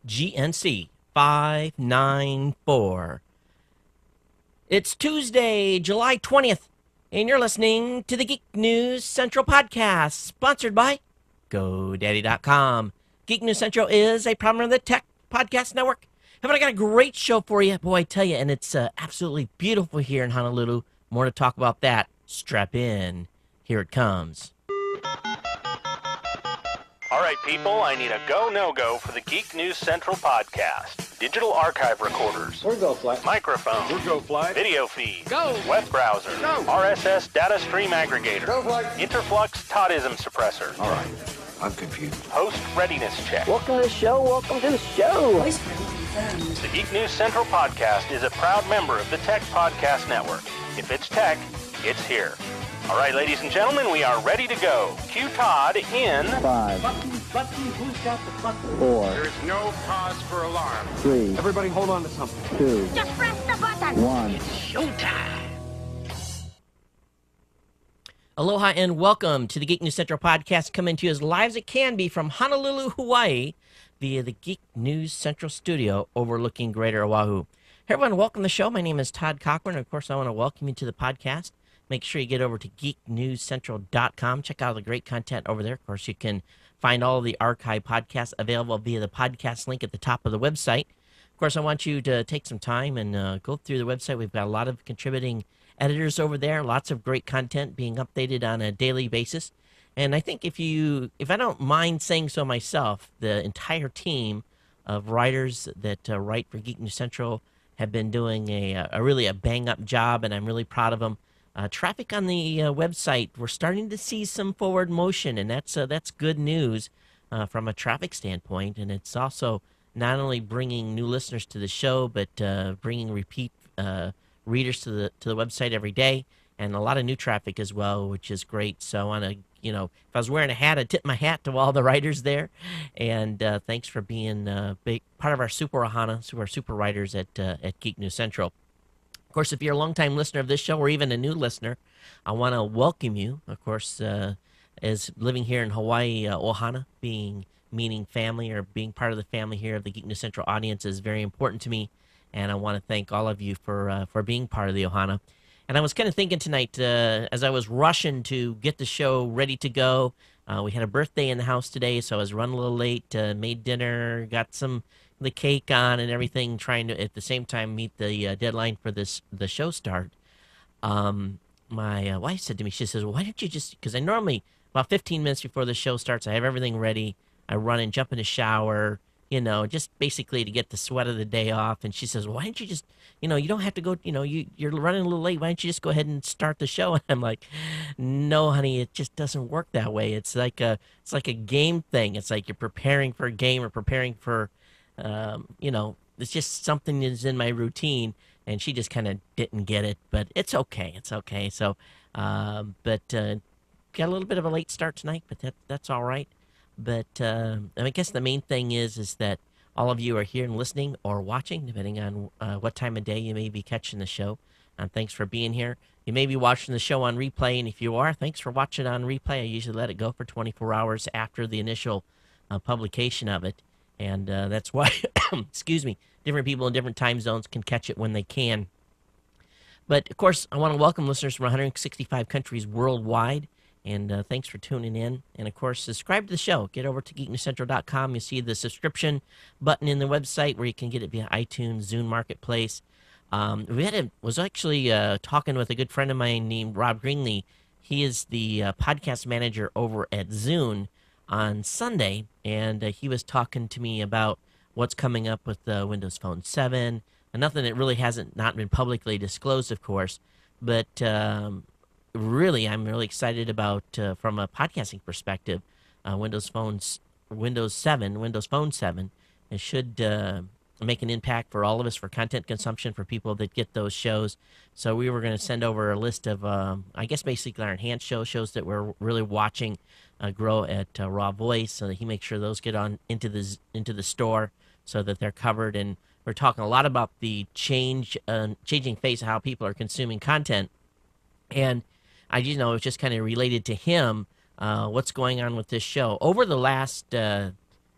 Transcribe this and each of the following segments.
GNC 594. It's Tuesday, July 20th, and you're listening to the Geek News Central podcast, sponsored by GoDaddy.com. Geek News Central is a program of the Tech Podcast Network. But I got a great show for you, boy, I tell you, and it's absolutely beautiful here in Honolulu. More to talk about that. Strap in. Here it comes. All right, people, I need a go, no-go for the Geek News Central podcast. Digital archive recorders. We're go fly. Microphone. We're go fly. Video feed. Go. Web browser. Go. RSS data stream aggregator. Go fly. Interflux Toddism suppressor. All right, I'm confused. Host readiness check. Welcome to the show. Welcome to the show. The Geek News Central podcast is a proud member of the Tech Podcast Network. If it's tech, it's here. All right, ladies and gentlemen, we are ready to go. Cue Todd in 5, Button, who's got the button? 4, There is no cause for alarm. 3, Everybody hold on to something. 2, Just press the button. 1. Aloha and welcome to the Geek News Central podcast, coming to you as live as it can be from Honolulu, Hawaii, via the Geek News Central studio overlooking Greater Oahu. Hey everyone, welcome to the show. My name is Todd Cochran. Of course, I want to welcome you to the podcast. Make sure you get over to geeknewscentral.com. Check out the great content over there. Of course, you can find all of the archive podcasts available via the podcast link at the top of the website. Of course, I want you to take some time and go through the website. We've got a lot of contributing editors over there, lots of great content being updated on a daily basis. And I think if I don't mind saying so myself, the entire team of writers that write for Geek News Central have been doing a really bang-up job, and I'm really proud of them. Traffic on the website, we're starting to see some forward motion, and that's good news from a traffic standpoint. And it's also not only bringing new listeners to the show, but bringing repeat readers to the website every day, and a lot of new traffic as well, which is great. So I want to, if I was wearing a hat, I'd tip my hat to all the writers there. And thanks for being a big part of our super Ohana, our super writers at Geek News Central. Of course, if you're a longtime listener of this show or even a new listener, I want to welcome you. Of course, as living here in Hawaii, Ohana, meaning family or being part of the family here of the Geek News Central audience is very important to me. And I want to thank all of you for being part of the Ohana. And I was kind of thinking tonight, as I was rushing to get the show ready to go, we had a birthday in the house today, so I was running a little late, made dinner, got the cake on and everything, trying to at the same time meet the deadline for the show start. My wife said to me, she says, well, why don't you just, because I normally, about 15 minutes before the show starts, I have everything ready. I run and jump in the shower, just basically to get the sweat of the day off. And she says, well, why don't you just, you don't have to go, you're running a little late. Why don't you just go ahead and start the show? And I'm like, no, honey, it just doesn't work that way. It's like a game thing. It's like you're preparing for a game or preparing for, it's just something that's in my routine. And she just kind of didn't get it, but it's okay. It's okay. So, got a little bit of a late start tonight, but that's all right. But I guess the main thing is that all of you are here and listening or watching, depending on what time of day you may be catching the show. And thanks for being here. You may be watching the show on replay, and if you are, thanks for watching on replay. I usually let it go for 24 hours after the initial publication of it. And that's why, excuse me, different people in different time zones can catch it when they can. But, of course, I want to welcome listeners from 165 countries worldwide. And thanks for tuning in. And, of course, subscribe to the show. Get over to geeknewscentral.com. You see the subscription button in the website where you can get it via iTunes, Zune Marketplace. Was actually talking with a good friend of mine named Rob Greenlee. He is the podcast manager over at Zune on Sunday, and he was talking to me about what's coming up with Windows Phone 7, and nothing that really hasn't not been publicly disclosed, of course, but really, I'm really excited about, from a podcasting perspective, Windows Phone 7. It should make an impact for all of us for content consumption for people that get those shows. So we were going to send over a list of, I guess, basically our enhanced shows that we're really watching grow at Raw Voice, so that he makes sure those get on into the store so that they're covered. And we're talking a lot about the changing face of how people are consuming content. And it's just kind of related to him, what's going on with this show. Over the last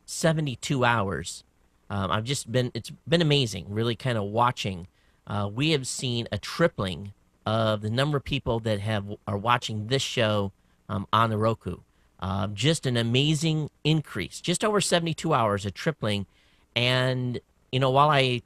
72 hours, It's been amazing, really kind of watching. We have seen a tripling of the number of people that are watching this show on the Roku. Just an amazing increase, just over 72 hours, a tripling. And while I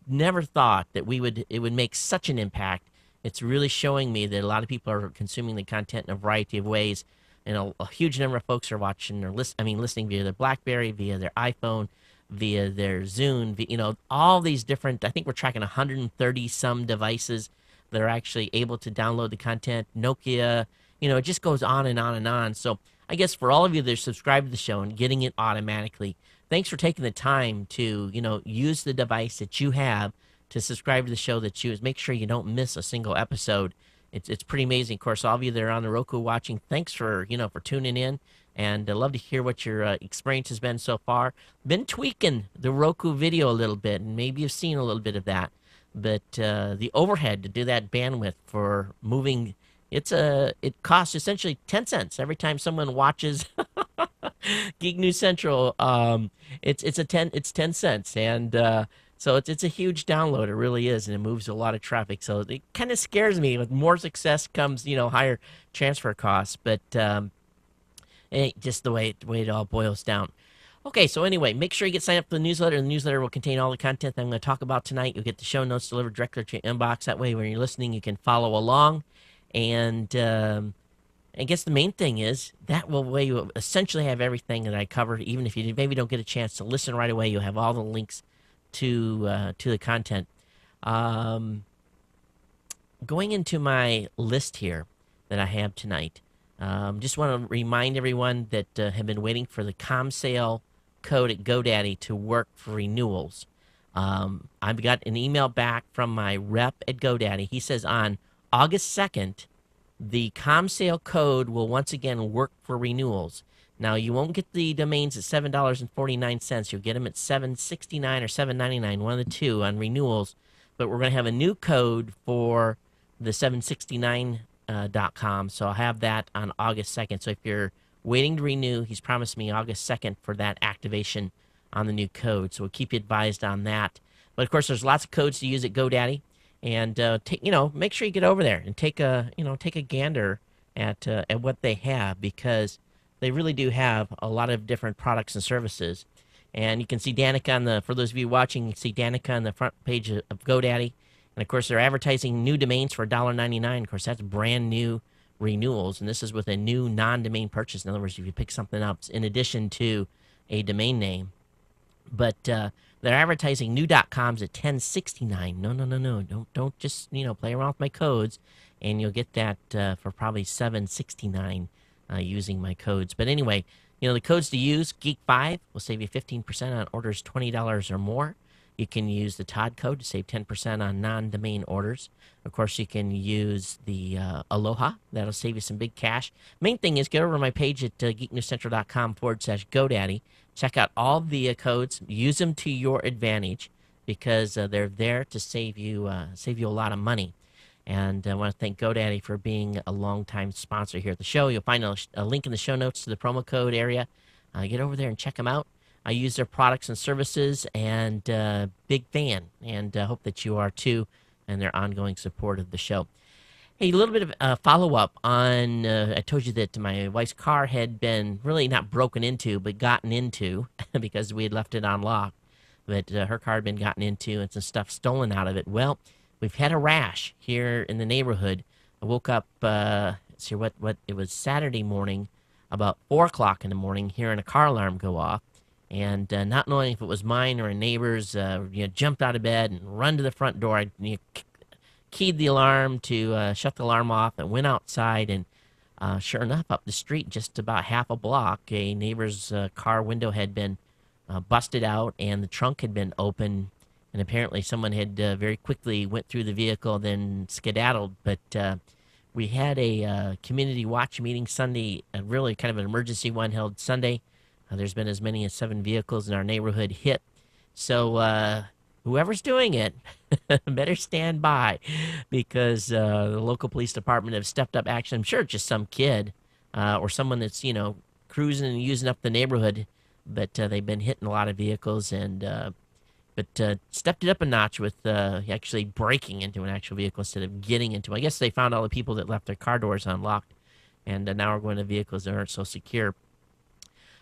never thought that it would make such an impact, it's really showing me that a lot of people are consuming the content in a variety of ways, and a huge number of folks are watching or listening via their BlackBerry, via their iPhone, via their Zune, all these different. I think we're tracking 130 some devices that are actually able to download the content. Nokia, it just goes on and on and on. So I guess for all of you that are subscribed to the show and getting it automatically, thanks for taking the time to, use the device that you have to subscribe to the show that you use. Make sure you don't miss a single episode. It's pretty amazing. Of course, all of you that are on the Roku watching, thanks for tuning in. And I'd love to hear what your experience has been so far. Been tweaking the Roku video a little bit, and maybe you've seen a little bit of that. But the overhead to do that bandwidth for moving, it costs essentially 10 cents every time someone watches Geek News Central. It's 10 cents, and so it's a huge download. It really is, and it moves a lot of traffic. So it kind of scares me. With more success comes higher transfer costs, but just the way it all boils down. Okay, so anyway, make sure you get signed up for the newsletter. The newsletter will contain all the content that I'm going to talk about tonight. You'll get the show notes delivered directly to your inbox. That way, when you're listening, you can follow along. And I guess the main thing is that way you essentially have everything that I covered. Even if you maybe don't get a chance to listen right away, you'll have all the links to the content. Going into my list here that I have tonight, just want to remind everyone that have been waiting for the ComSale code at GoDaddy to work for renewals. I've got an email back from my rep at GoDaddy. He says on August 2nd, the ComSale code will once again work for renewals. Now, you won't get the domains at $7.49. You'll get them at $7.69 or $7.99, one of the two on renewals. But we're going to have a new code for the $7.69.com. So I'll have that on August 2nd. So if you're waiting to renew, he's promised me August 2nd for that activation on the new code. So we'll keep you advised on that. But of course, there's lots of codes to use at GoDaddy. And make sure you get over there and take a gander at what they have, because they really do have a lot of different products and services. And you can see Danica for those of you watching, you can see Danica on the front page of GoDaddy. And of course, they're advertising new domains for $1.99. Of course, that's brand new renewals, and this is with a new non-domain purchase. In other words, if you pick something up in addition to a domain name. But they're advertising new .coms at $10.69. No. Don't just play around with my codes, and you'll get that for probably $7.69 using my codes. But anyway, the codes to use: Geek5 will save you 15% on orders $20 or more. You can use the Todd code to save 10% on non-domain orders. Of course, you can use the Aloha. That'll save you some big cash. Main thing is, get over to my page at geeknewscentral.com/GoDaddy. Check out all the codes. Use them to your advantage, because they're there to save you a lot of money. And I want to thank GoDaddy for being a longtime sponsor here at the show. You'll find a link in the show notes to the promo code area. Get over there and check them out. I use their products and services, and big fan, and hope that you are too, and their ongoing support of the show. Hey, a little bit of follow-up on, I told you that my wife's car had been really not broken into, but gotten into, because we had left it on lock. But her car had been gotten into and some stuff stolen out of it. Well, we've had a rash here in the neighborhood. I woke up, it was Saturday morning, about 4 o'clock in the morning, hearing a car alarm go off. And not knowing if it was mine or a neighbor's, jumped out of bed and run to the front door. I keyed the alarm to shut the alarm off and went outside. And sure enough, up the street, just about half a block, a neighbor's car window had been busted out, and the trunk had been open. And apparently someone had very quickly went through the vehicle, then skedaddled. But we had a community watch meeting Sunday, really kind of an emergency one held Sunday. There's been as many as 7 vehicles in our neighborhood hit. So whoever's doing it better stand by, because the local police department have stepped up action. I'm sure it's just some kid or someone that's, cruising and using up the neighborhood, but they've been hitting a lot of vehicles. And but stepped it up a notch with actually breaking into an actual vehicle instead of getting into. I guess they found all the people that left their car doors unlocked, and now we're going to vehicles that aren't so secure.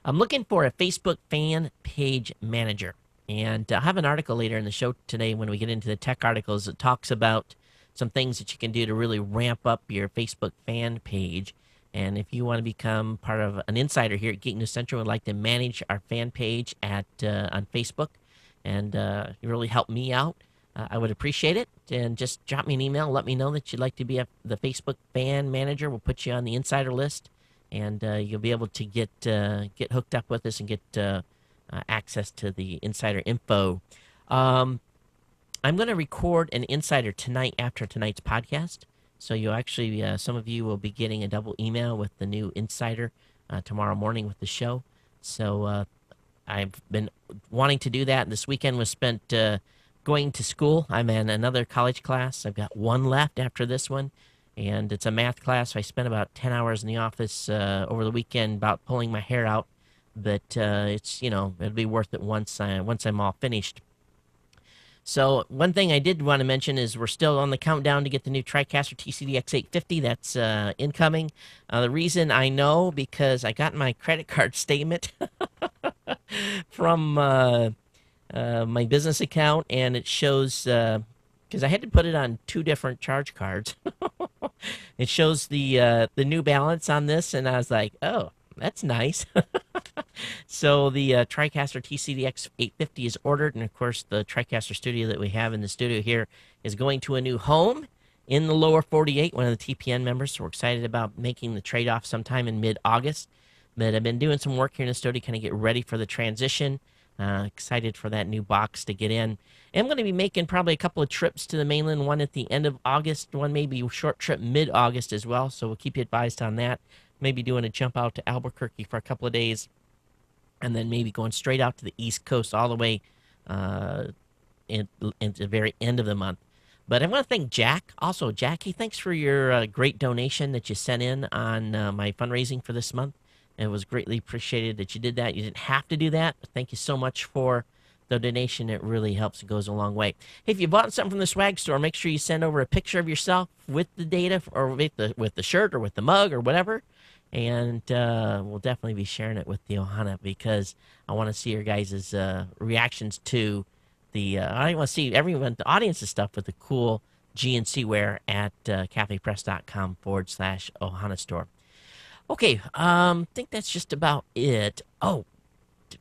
I'm looking for a Facebook fan page manager, and I have an article later in the show today when we get into the tech articles that talks about some things that you can do to really ramp up your Facebook fan page. And if you want to become part of an insider here at Geek News Central and would like to manage our fan page at on Facebook, and you really help me out, I would appreciate it. And just drop me an email, let me know that you'd like to be the Facebook fan manager. We'll put you on the insider list, and you'll be able to get hooked up with us and get access to the insider info. I'm going to record an insider tonight after tonight's podcast. So you'll actually, some of you will be getting a double email with the new insider tomorrow morning with the show. So I've been wanting to do that. This weekend was spent going to school. I'm in another college class. I've got one left after this one, and it's a math class. So I spent about 10 hours in the office over the weekend about pulling my hair out. But it's, it'll be worth it once I'm all finished. So one thing I did want to mention is we're still on the countdown to get the new TriCaster TCDX 850. That's incoming. The reason I know, because I got my credit card statement from my business account, and it shows, because I had to put it on 2 different charge cards. It shows the new balance on this, and I was like, oh, that's nice. So the TriCaster TCDX 850 is ordered, and of course the TriCaster studio that we have in the studio here is going to a new home in the lower 48, one of the TPN members, so we're excited about making the trade-off sometime in mid-August. But I've been doing some work here in the studio to kind of get ready for the transition. Excited for that new box to get in. And I'm going to be making probably a couple of trips to the mainland, one at the end of August, one maybe a short trip mid-August as well, so we'll keep you advised on that. Maybe doing a jump out to Albuquerque for a couple of days, and then maybe going straight out to the East Coast all the way into the very end of the month. But I want to thank Jack. Also, Jackie, thanks for your great donation that you sent in on my fundraising for this month. It was greatly appreciated that you did that. You didn't have to do that, but thank you so much for the donation. It really helps. It goes a long way. Hey, if you bought something from the swag store, make sure you send over a picture of yourself with the data, or with the shirt, or with the mug, or whatever. And we'll definitely be sharing it with the Ohana, because I want to see your guys' reactions to the. I want to see everyone, the audience's stuff with the cool GNC wear at cafepress.com/Ohana store. Okay, I think that's just about it. Oh,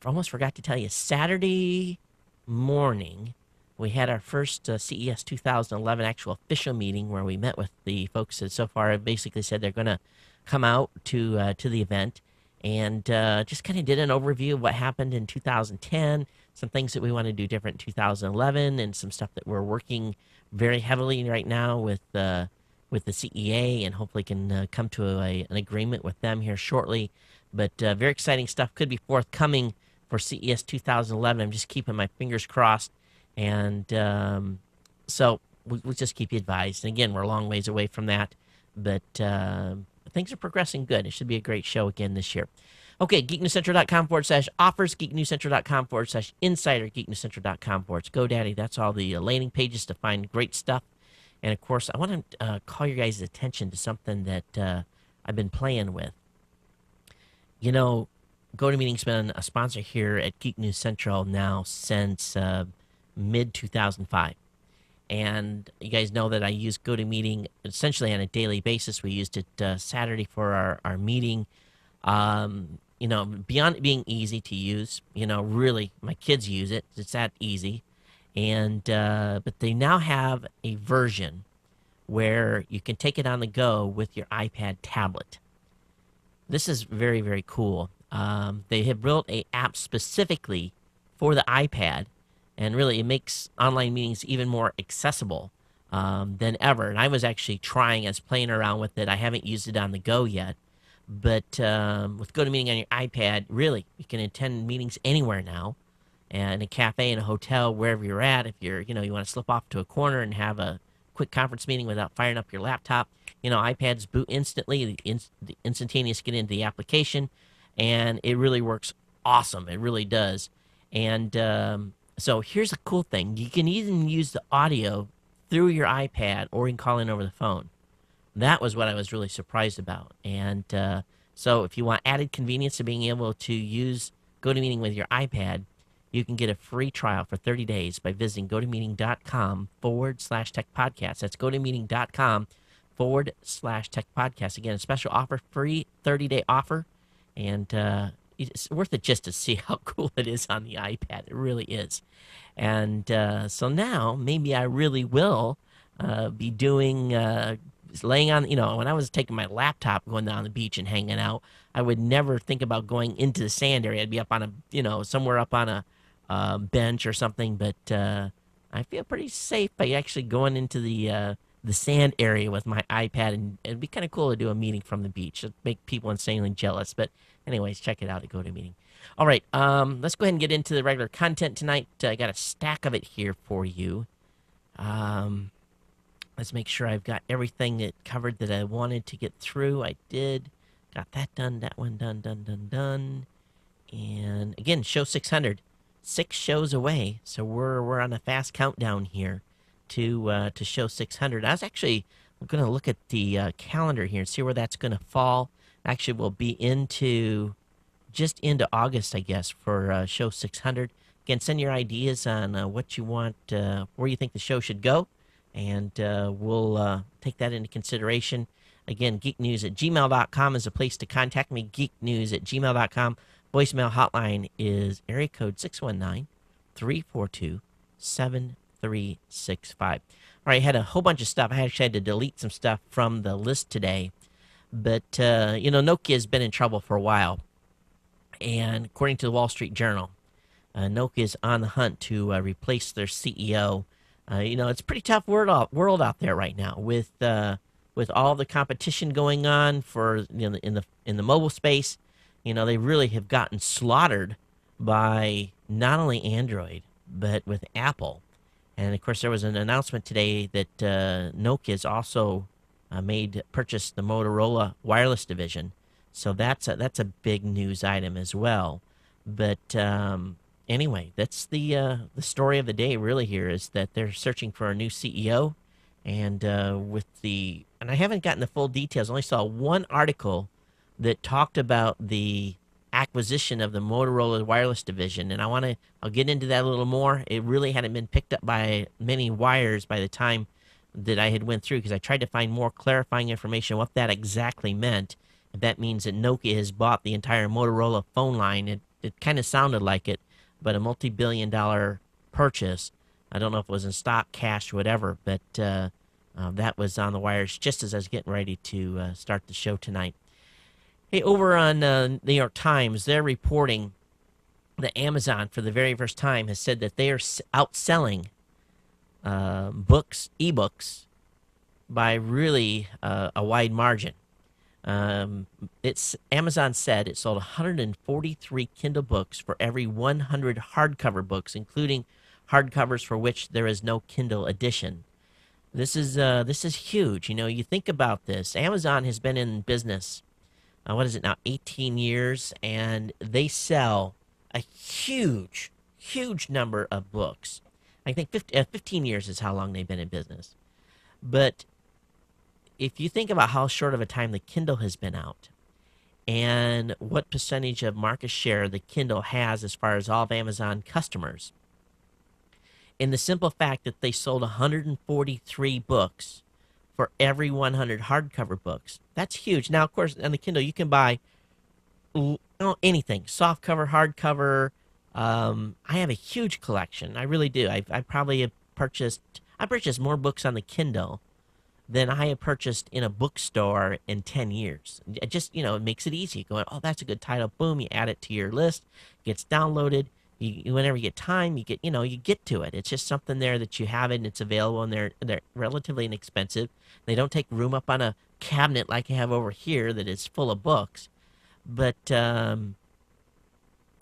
almost forgot to tell you. Saturday morning, we had our first CES 2011 actual official meeting where we met with the folks that so far have basically said they're going to come out to the event, and just kind of did an overview of what happened in 2010, some things that we want to do different in 2011, and some stuff that we're working very heavily right now with the CEA, and hopefully can come to an agreement with them here shortly. But very exciting stuff could be forthcoming for CES 2011. I'm just keeping my fingers crossed, and so we'll just keep you advised. And again, we're a long ways away from that, but things are progressing good. It should be a great show again this year. Okay, geeknewscentral.com/offers, geeknewscentral.com/insider, geeknewscentral.com/GoDaddy. That's all the landing pages to find great stuff. And of course, I want to call your guys' attention to something that I've been playing with. GoToMeeting's been a sponsor here at Geek News Central now since mid-2005. And you guys know that I use GoToMeeting essentially on a daily basis. We used it Saturday for our meeting. Beyond it being easy to use, really, my kids use it. It's that easy. And but they now have a version where you can take it on the go with your iPad tablet. This is very, very cool. They have built an app specifically for the iPad, and really it makes online meetings even more accessible than ever. And I was actually playing around with it. I haven't used it on the go yet, but with GoToMeeting on your iPad, really, you can attend meetings anywhere now, and a cafe, in a hotel, wherever you're at. If you want to slip off to a corner and have a quick conference meeting without firing up your laptop, iPads boot instantly, the instantaneous get into the application, and it really works awesome. It really does. And So here's a cool thing. You can even use the audio through your iPad, or you can call in over the phone. That was what I was really surprised about. And so if you want added convenience of being able to use GoToMeeting with your iPad, you can get a free trial for 30 days by visiting gotomeeting.com/tech podcast. That's gotomeeting.com/tech podcast. Again, a special offer, free 30-day offer. And it's worth it just to see how cool it is on the iPad. It really is. And so now maybe I really will be doing laying on, when I was taking my laptop going down the beach and hanging out, I would never think about going into the sand area. I'd be up on a, somewhere up on a bench or something. But I feel pretty safe by actually going into the sand area with my iPad, and it'd be kind of cool to do a meeting from the beach. It'd make people insanely jealous. But anyways, check it out at GoToMeeting. All right, let's go ahead and get into the regular content tonight. I got a stack of it here for you. Let's make sure I've got everything that covered that I wanted to get through. I did. Got that done. That one done. And again, show 600, 6 shows away. So we're on a fast countdown here to show 600. I was actually going to look at the calendar here and see where that's going to fall. Actually, we'll be just into August, I guess, for show 600. Again, send your ideas on what you want, where you think the show should go, and we'll take that into consideration. Again, geeknews@gmail.com is a place to contact me, geeknews@gmail.com. Voicemail hotline is area code 619-342-7365. All right, I had a whole bunch of stuff. I actually had to delete some stuff from the list today. But, Nokia has been in trouble for a while. And according to the Wall Street Journal, Nokia is on the hunt to replace their CEO. It's a pretty tough world out there right now with all the competition going on for in the mobile space. They really have gotten slaughtered by not only Android but with Apple. And of course, there was an announcement today that Nokia has also purchased the Motorola wireless division. So that's a big news item as well. But anyway, that's the story of the day. Really, here is that they're searching for a new CEO, and and I haven't gotten the full details. I only saw one article that talked about the acquisition of the Motorola wireless division, and I'll get into that a little more. It really hadn't been picked up by many wires by the time that I had went through, because I tried to find more clarifying information what that exactly meant. If that means that Nokia has bought the entire Motorola phone line. It kind of sounded like it, but a multi-billion-dollar purchase. I don't know if it was in stock, cash, whatever, but that was on the wires just as I was getting ready to start the show tonight. Hey, over on New York Times, they're reporting that Amazon, for the very first time, has said that they are outselling ebooks, by really a wide margin. Amazon said it sold 143 Kindle books for every 100 hardcover books, including hardcovers for which there is no Kindle edition. This is huge. You think about this. Amazon has been in business, what is it now, 18 years, and they sell a huge number of books. I think 15 years is how long they've been in business. But if you think about how short of a time the Kindle has been out, and what percentage of market share the Kindle has as far as all of Amazon customers, in the simple fact that they sold 143 books for every 100 hardcover books, that's huge. Now, of course, on the Kindle, you can buy anything, softcover, hardcover. I have a huge collection. I really do. I probably have purchased more books on the Kindle than I have purchased in a bookstore in 10 years. It just, it makes it easy. Going, oh, that's a good title. Boom, you add it to your list. Gets downloaded. Whenever you get time, you get to it. It's just something there that you have it, and it's available, and they're relatively inexpensive. They don't take room up on a cabinet like I have over here that is full of books. But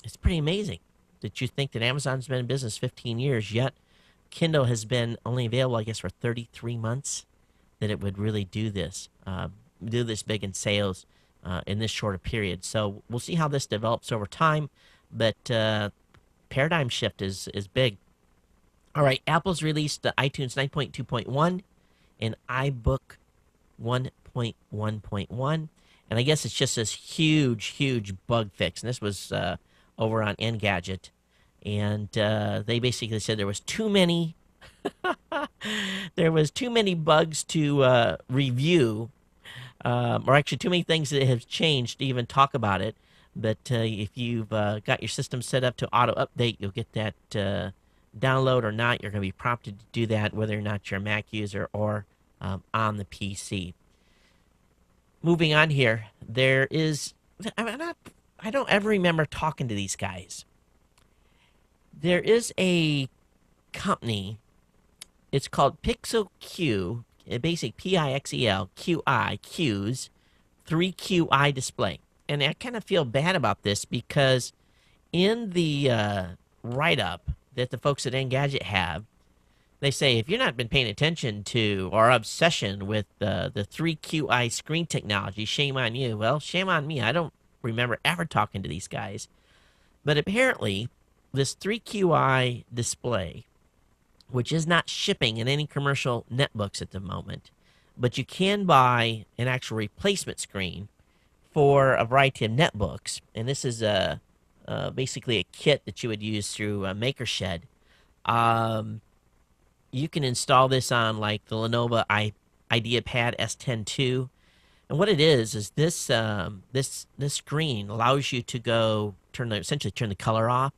it's pretty amazing that you think that Amazon's been in business 15 years, yet Kindle has been only available, I guess, for 33 months, that it would really do this big in sales in this short a period. So we'll see how this develops over time, but paradigm shift is big. All right, Apple's released the iTunes 9.2.1 and iBook 1.1.1. And I guess it's just this huge bug fix. And this was over on Engadget. And they basically said there was too many bugs to review, or actually too many things that have changed to even talk about it. But if you've got your system set up to auto update, you'll get that download or not. You're going to be prompted to do that, whether or not you're a Mac user or on the PC. Moving on here, there is, I don't ever remember talking to these guys. There is a company, it's called Pixel Q, basic Pixel QI, Q's 3QI display. And I kind of feel bad about this because in the write-up that the folks at Engadget have, they say if you've not been paying attention to or obsession with the 3QI screen technology, shame on you. Well, shame on me. I don't remember ever talking to these guys. But apparently, this 3QI display, which is not shipping in any commercial netbooks at the moment, but you can buy an actual replacement screen for a variety of netbooks. And this is basically a kit that you would use through Makershed. You can install this on like the Lenovo IdeaPad S10 II. And what it is this this screen allows you to go essentially turn the color off,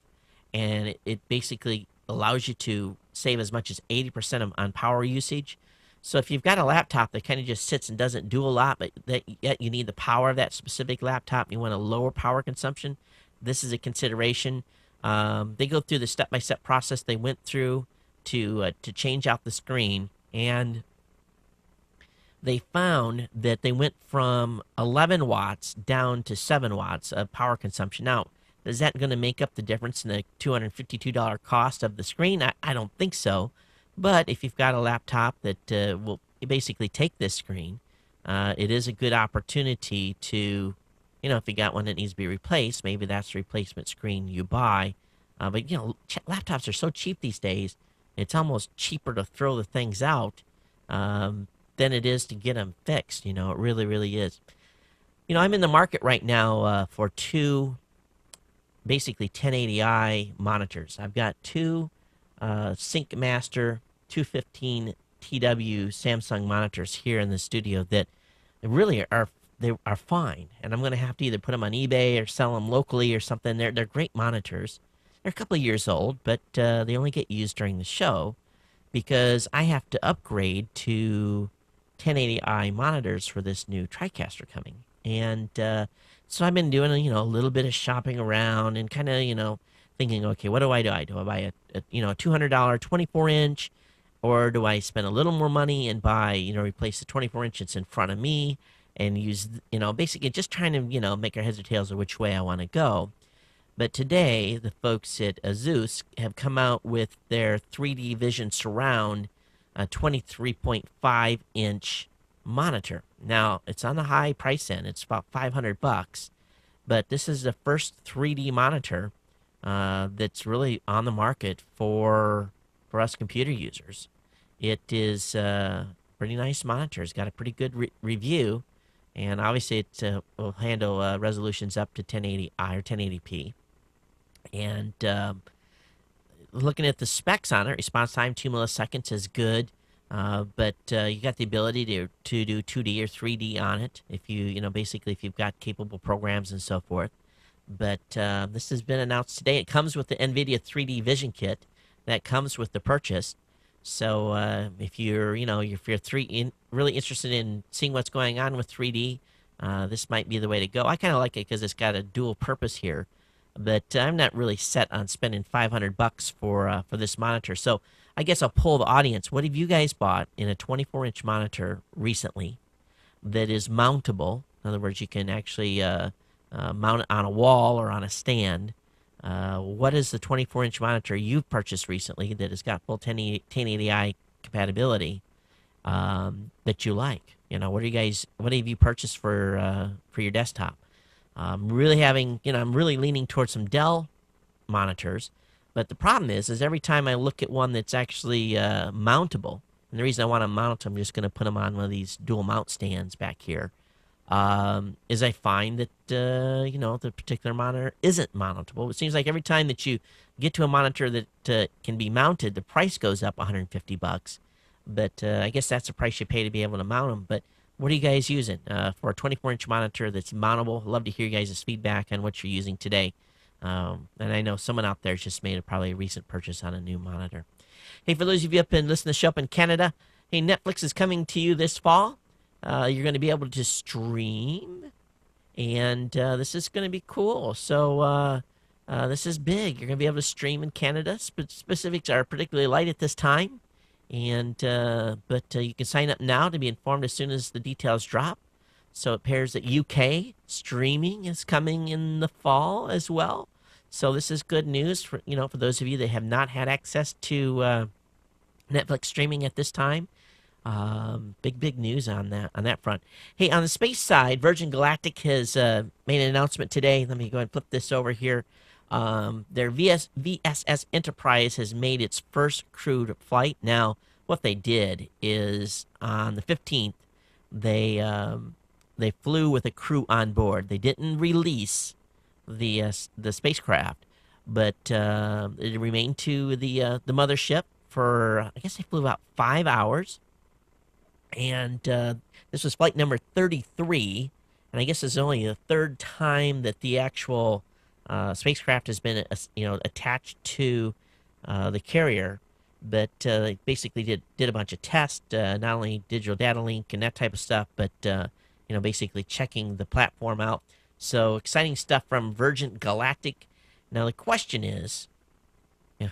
and it basically allows you to save as much as 80% on power usage. So if you've got a laptop that kind of just sits and doesn't do a lot, but yet you need the power of that specific laptop, and you want a lower power consumption, this is a consideration. They go through the step-by-step process they went through to change out the screen, and they found that they went from 11 watts down to 7 watts of power consumption. Now, is that going to make up the difference in the $252 cost of the screen? I don't think so. But if you've got a laptop that will basically take this screen, it is a good opportunity to, if you got one that needs to be replaced, maybe that's the replacement screen you buy. But, laptops are so cheap these days, it's almost cheaper to throw the things out than it is to get them fixed. It really, really is. I'm in the market right now for two basically 1080i monitors. I've got two SyncMaster 215 TW Samsung monitors here in the studio that really are fine, and I'm going to have to either put them on eBay or sell them locally or something. They're great monitors. They're a couple of years old, but they only get used during the show because I have to upgrade to 1080i monitors for this new TriCaster coming. And so I've been doing a little bit of shopping around and kind of thinking, okay, what do I do? Do I buy a $200 24-inch, or do I spend a little more money and buy replace the 24-inch that's in front of me and use basically just trying to make our heads or tails of which way I want to go. But today the folks at Asus have come out with their 3D Vision Surround 23.5-inch monitor. Now, it's on the high price end. It's about $500, but this is the first 3D monitor that's really on the market for us computer users. It is a pretty nice monitor. It's got a pretty good review, and obviously it will handle resolutions up to 1080i or 1080p. And looking at the specs on it, response time 2 milliseconds is good. But you got the ability to do 2D or 3D on it if basically if you've got capable programs and so forth. But this has been announced today. It comes with the NVIDIA 3D Vision Kit that comes with the purchase. So if you're really interested in seeing what's going on with 3D, this might be the way to go. I kind of like it because it's got a dual purpose here. But I'm not really set on spending $500 for this monitor. So I guess I'll poll the audience. What have you guys bought in a 24-inch monitor recently that is mountable? In other words, you can actually mount it on a wall or on a stand. What is the 24-inch monitor you've purchased recently that has got full 1080i compatibility that you like? What have you purchased for your desktop? I'm really leaning towards some Dell monitors. But the problem is every time I look at one that's actually mountable, and the reason I want to mount them, I'm just going to put them on one of these dual mount stands back here, is I find that, the particular monitor isn't mountable. It seems like every time that you get to a monitor that can be mounted, the price goes up $150. But I guess that's the price you pay to be able to mount them. But what are you guys using for a 24-inch monitor that's mountable? I'd love to hear you guys' feedback on what you're using today. And I know someone out there just made probably a recent purchase on a new monitor. Hey, for those of you up and listening to the show up in Canada, hey, Netflix is coming to you this fall. You're going to be able to stream, and this is going to be cool. So this is big. You're going to be able to stream in Canada. Specifics are particularly light at this time, and but you can sign up now to be informed as soon as the details drop. So it appears that UK streaming is coming in the fall as well. So this is good news for those of you that have not had access to Netflix streaming at this time. Big news on that front. Hey, on the space side, Virgin Galactic has made an announcement today. Let me go ahead and flip this over here. Their VSS Enterprise has made its first crewed flight. Now, what they did is on the 15th, they flew with a crew on board. They didn't release the spacecraft, but it remained to the mothership for, I guess they flew about 5 hours. And this was flight number 33, and I guess it's only the third time that the actual spacecraft has been attached to the carrier. But they basically did a bunch of tests, not only digital data link and that type of stuff, but basically checking the platform out. So exciting stuff from Virgin Galactic. Now the question is,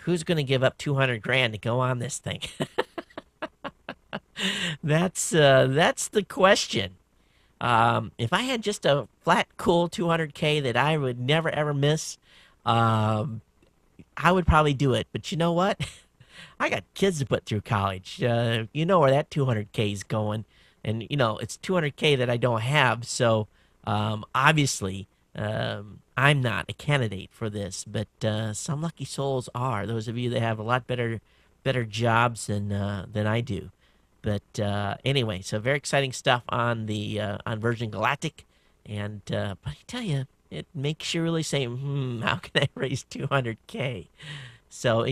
who's going to give up $200,000 to go on this thing? That's the question. If I had just a flat, cool $200K that I would never ever miss, I would probably do it. But you know what? I got kids to put through college. You know where that $200K is going, and it's $200K that I don't have. So obviously, I'm not a candidate for this. But some lucky souls are. Those of you that have a lot better jobs than I do. But anyway, so very exciting stuff on on Virgin Galactic, and but I tell you, it makes you really say, how can I raise $200K? So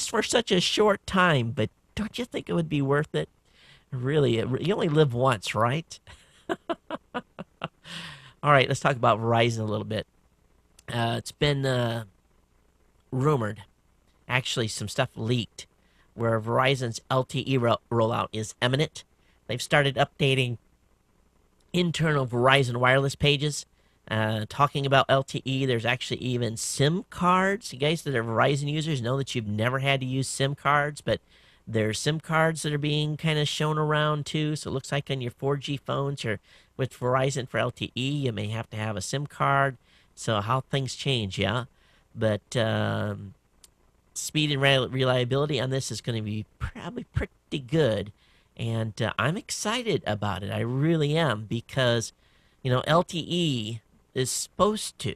for such a short time, but don't you think it would be worth it? Really, you only live once, right? All right, let's talk about Verizon a little bit. It's been rumored, actually, some stuff leaked, where Verizon's LTE rollout is imminent. They've started updating internal Verizon wireless pages, talking about LTE. There's actually even SIM cards. You guys that are Verizon users know that you've never had to use SIM cards, but there's SIM cards that are being kind of shown around too. So it looks like on your 4G phones, with Verizon for LTE, you may have to have a SIM card. So how things change, yeah. But speed and reliability on this is going to be probably pretty good, and I'm excited about it. I really am, because LTE is supposed to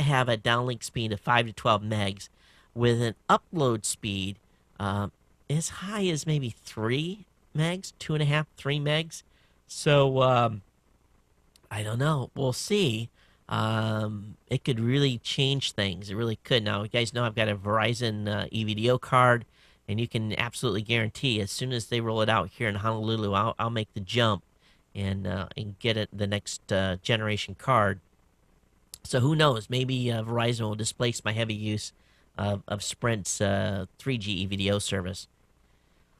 have a downlink speed of 5 to 12 megs, with an upload speed as high as maybe 3 megs, 2.5, 3 megs. So I don't know. We'll see. It could really change things. It really could. Now, you guys know I've got a Verizon EVDO card, and you can absolutely guarantee as soon as they roll it out here in Honolulu, I'll make the jump and get it the next generation card. So who knows? Maybe Verizon will displace my heavy use of Sprint's 3G EVDO service.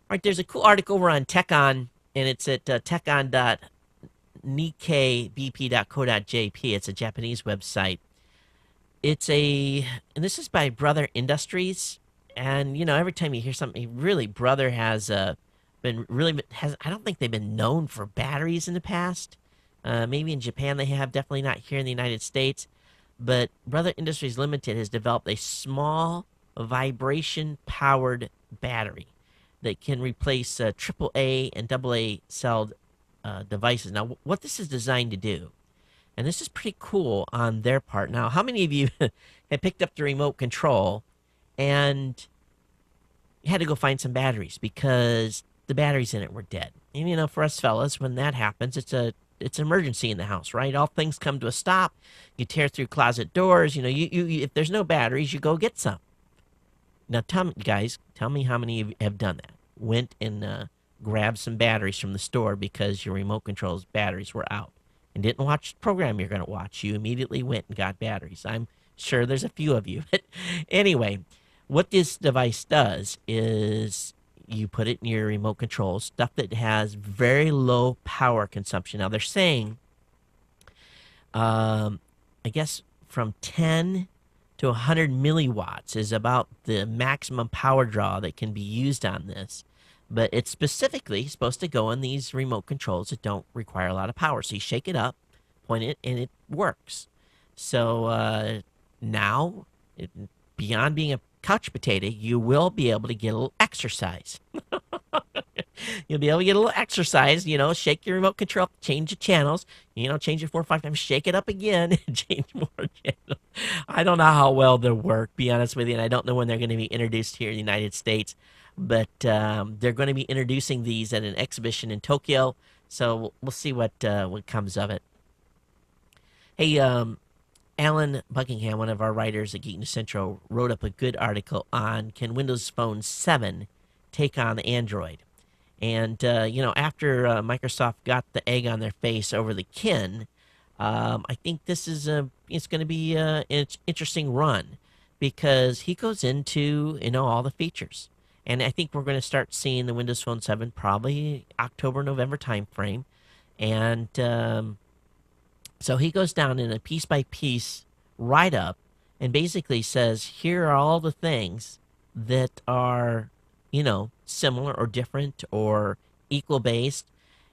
All right, there's a cool article over on TechOn, and it's at techon.nikkei.bp.co.jp. It's a Japanese website. And this is by Brother Industries. And, every time you hear something, really, Brother I don't think they've been known for batteries in the past. Maybe in Japan they have, definitely not here in the United States. But Brother Industries Limited has developed a small vibration-powered battery that can replace AAA and AA celled devices. Now, what this is designed to do, and this is pretty cool on their part. Now, how many of you have picked up the remote control and had to go find some batteries because the batteries in it were dead. And you know, for us fellas, when that happens, it's an emergency in the house, right? All things come to a stop. You tear through closet doors. You know, you if there's no batteries, you go get some. Now, tell me how many of you have done that. Went and grabbed some batteries from the store because your remote control's batteries were out, and didn't watch the program you're going to watch. You immediately went and got batteries. I'm sure there's a few of you. But anyway, what this device does is you put it in your remote control, stuff that has very low power consumption. Now, they're saying, I guess, from 10 to 100 milliwatts is about the maximum power draw that can be used on this. But it's specifically supposed to go in these remote controls that don't require a lot of power. So you shake it up, point it, and it works. So now, beyond being a couch potato, you will be able to get a little exercise. You'll be able to get a little exercise, you know, shake your remote control, change the channels, you know, change it 4 or 5 times, shake it up again, and change more channels. I don't know how well they'll work, be honest with you, and I don't know when they're going to be introduced here in the United States, but they're going to be introducing these at an exhibition in Tokyo, so we'll see what comes of it. Hey, Alan Buckingham, one of our writers at Geek News Central, wrote up a good article on can Windows Phone 7 take on Android. And, you know, after Microsoft got the egg on their face over the Kin, I think this is it's going to be an interesting run because he goes into, you know, all the features. And I think we're going to start seeing the Windows Phone 7 probably October, November timeframe. And so he goes down in a piece-by-piece write-up and basically says, here are all the things that are, you know, similar or different or equal-based.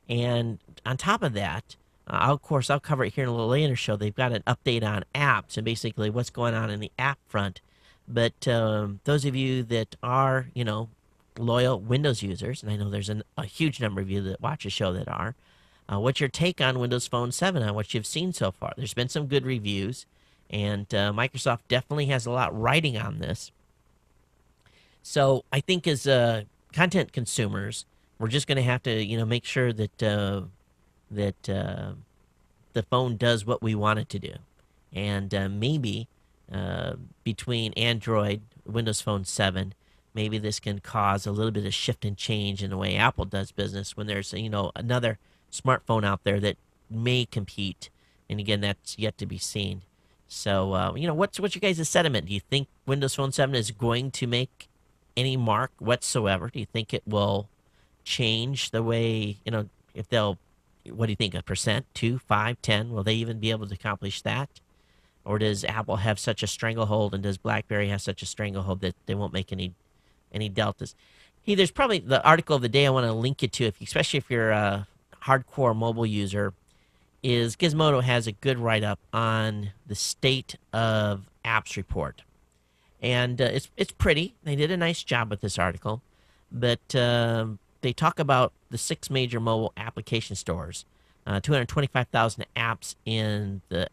And on top of that, I'll cover it here in a little later show. They've got an update on apps and basically what's going on in the app front. But those of you that are, you know, loyal Windows users, and I know there's a huge number of you that watch the show that are, what's your take on Windows Phone 7, on what you've seen so far? There's been some good reviews, and Microsoft definitely has a lot riding on this. So I think as content consumers, we're just going to have to, you know, make sure that the phone does what we want it to do. And maybe between Android, Windows Phone 7, maybe this can cause a little bit of shift and change in the way Apple does business when there's, you know, another smartphone out there that may compete. And again, that's yet to be seen. So, you know, what's your guys' sentiment? Do you think Windows Phone 7 is going to make any mark whatsoever? Do you think it will change the way, you know, if they'll, what do you think, 1%, 2, 5, 10? Will they even be able to accomplish that? Or does Apple have such a stranglehold, and does BlackBerry have such a stranglehold that they won't make any deltas? Hey, there's probably the article of the day I want to link you to, especially if you're a hardcore mobile user, is Gizmodo has a good write-up on the State of Apps report. And it's pretty. They did a nice job with this article. But they talk about the 6 major mobile application stores, 225,000 apps in the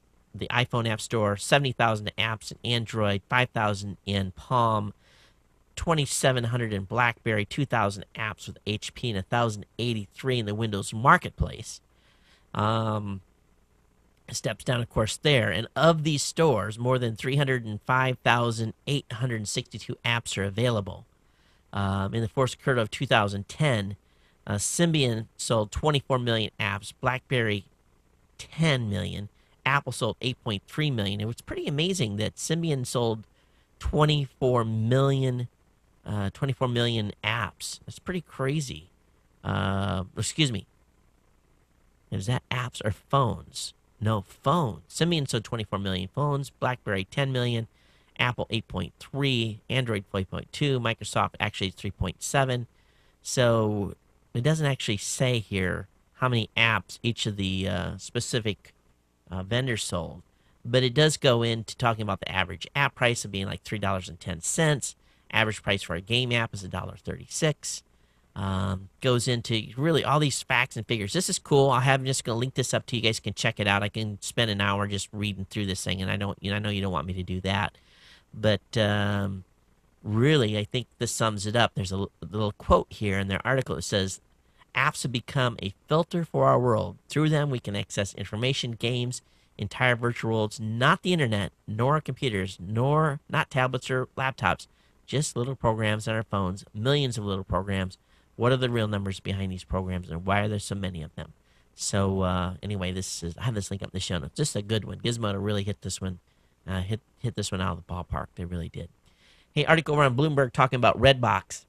iPhone App Store, 70,000 apps in Android, 5,000 in Palm, 2,700 in BlackBerry, 2,000 apps with HP, and 1,083 in the Windows Marketplace. Steps down, of course, there. And of these stores, more than 305,862 apps are available. In the fourth quarter of 2010, Symbian sold 24 million apps, BlackBerry 10 million, Apple sold 8.3 million. It was pretty amazing that Symbian sold 24 million apps. That's pretty crazy. Excuse me. Is that apps or phones? No, phones. Symbian sold 24 million phones, BlackBerry 10 million, Apple 8.3, Android 4.2, Microsoft actually 3.7. So it doesn't actually say here how many apps each of the specific vendors sold, but it does go into talking about the average app price of being like $3.10. Average price for a game app is $1.36. Goes into really all these facts and figures. This is cool. I'm just going to link this up to you. You guys can check it out. I can spend an hour just reading through this thing, and I know you don't want me to do that. But really, I think this sums it up. There's a little quote here in their article. It says, apps have become a filter for our world. Through them, we can access information, games, entire virtual worlds, not the internet, nor computers, nor not tablets or laptops, just little programs on our phones, millions of little programs. What are the real numbers behind these programs, and why are there so many of them? So anyway, I have this link up in the show notes. Just a good one. Gizmodo really hit this one, hit this one out of the ballpark. They really did. Hey, article over on Bloomberg talking about Redbox.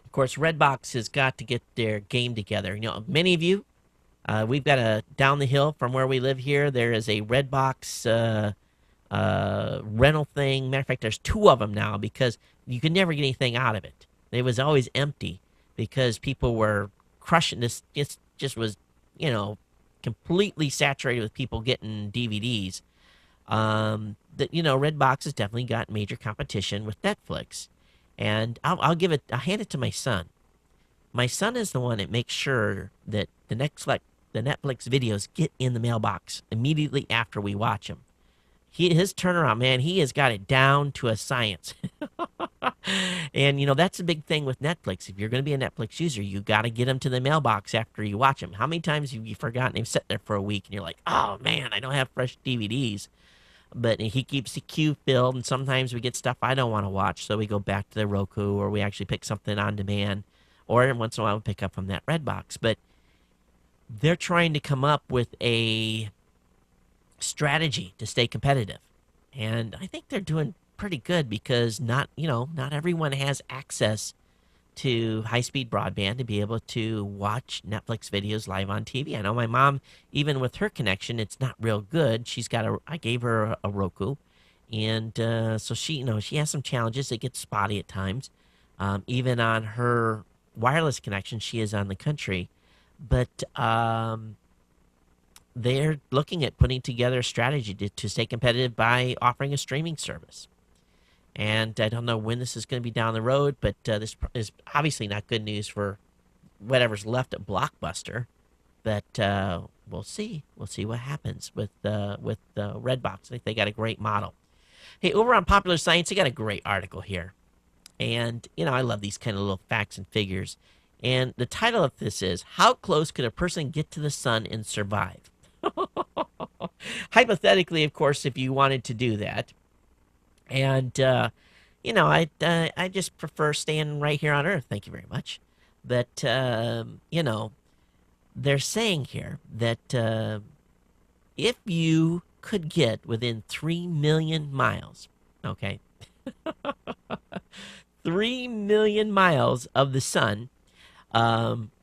Of course, Redbox has got to get their game together. You know, many of you, we've got down the hill from where we live here, there is a Redbox rental thing. Matter of fact, there's two of them now because you could never get anything out of it. It was always empty because people were crushing this. It just was, you know, completely saturated with people getting DVDs. Redbox has definitely got major competition with Netflix. And I'll hand it to my son. My son is the one that makes sure that the Netflix videos get in the mailbox immediately after we watch them. His turnaround, man, he has got it down to a science. And, that's a big thing with Netflix. If you're going to be a Netflix user, you got to get them to the mailbox after you watch them. How many times have you forgotten they've sat there for a week and you're like, oh, man, I don't have fresh DVDs. But he keeps the queue filled, and sometimes we get stuff I don't want to watch, so we go back to the Roku, or we actually pick something on demand, or once in a while we pick up from that Redbox. But they're trying to come up with a strategy to stay competitive, and I think they're doing pretty good because not everyone has access to high-speed broadband to be able to watch Netflix videos live on TV. I know my mom, even with her connection, it's not real good. I gave her a Roku, and so she has some challenges. It gets spotty at times. Even on her wireless connection, she is on the country, but they're looking at putting together a strategy to stay competitive by offering a streaming service. And I don't know when this is going to be down the road, but this is obviously not good news for whatever's left at Blockbuster. But we'll see. We'll see what happens with Redbox. I think they got a great model. Hey, over on Popular Science, they got a great article here. And, I love these kind of little facts and figures. And the title of this is, How Close Could a Person Get to the Sun and Survive? Hypothetically, of course, if you wanted to do that. And, I just prefer staying right here on Earth. Thank you very much. But, they're saying here that if you could get within 3 million miles, okay, 3 million miles of the sun,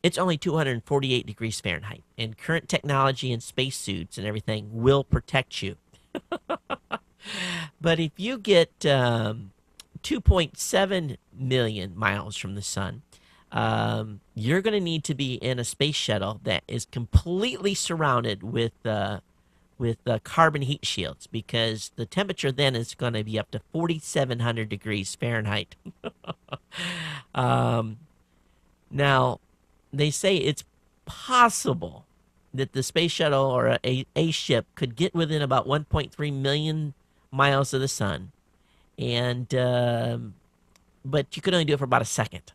it's only 248 degrees Fahrenheit. And current technology and spacesuits and everything will protect you. But if you get 2.7 million miles from the sun, you're going to need to be in a space shuttle that is completely surrounded with carbon heat shields, because the temperature then is going to be up to 4,700 degrees Fahrenheit. Now, they say it's possible that the space shuttle or a ship could get within about 1.3 million miles of the sun, and but you could only do it for about a second.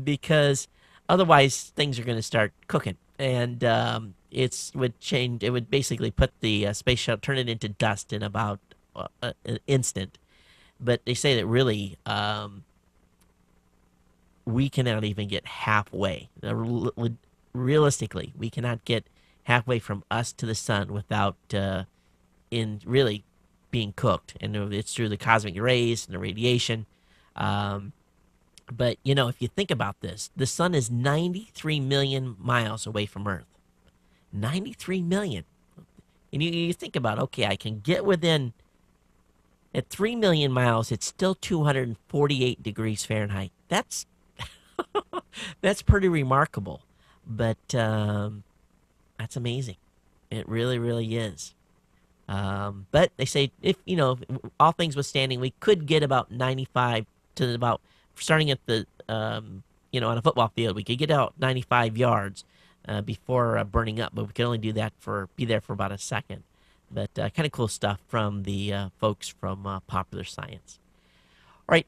Because otherwise things are going to start cooking, and it would basically put the space shuttle, turn it into dust in about an instant. But they say that really we cannot even get halfway. Realistically, we cannot get halfway from us to the sun without in really being cooked, and it's through the cosmic rays and the radiation. But if you think about this, the sun is 93 million miles away from Earth. 93 million. And you think about, okay, I can get within, at 3 million miles, it's still 248 degrees Fahrenheit. That's that's pretty remarkable. But that's amazing. It really, really is. But they say if all things withstanding, we could get about 95 to about, starting at the on a football field, we could get out 95 yards before burning up, but we could only be there for about a second. But kind of cool stuff from the folks from Popular Science. All right,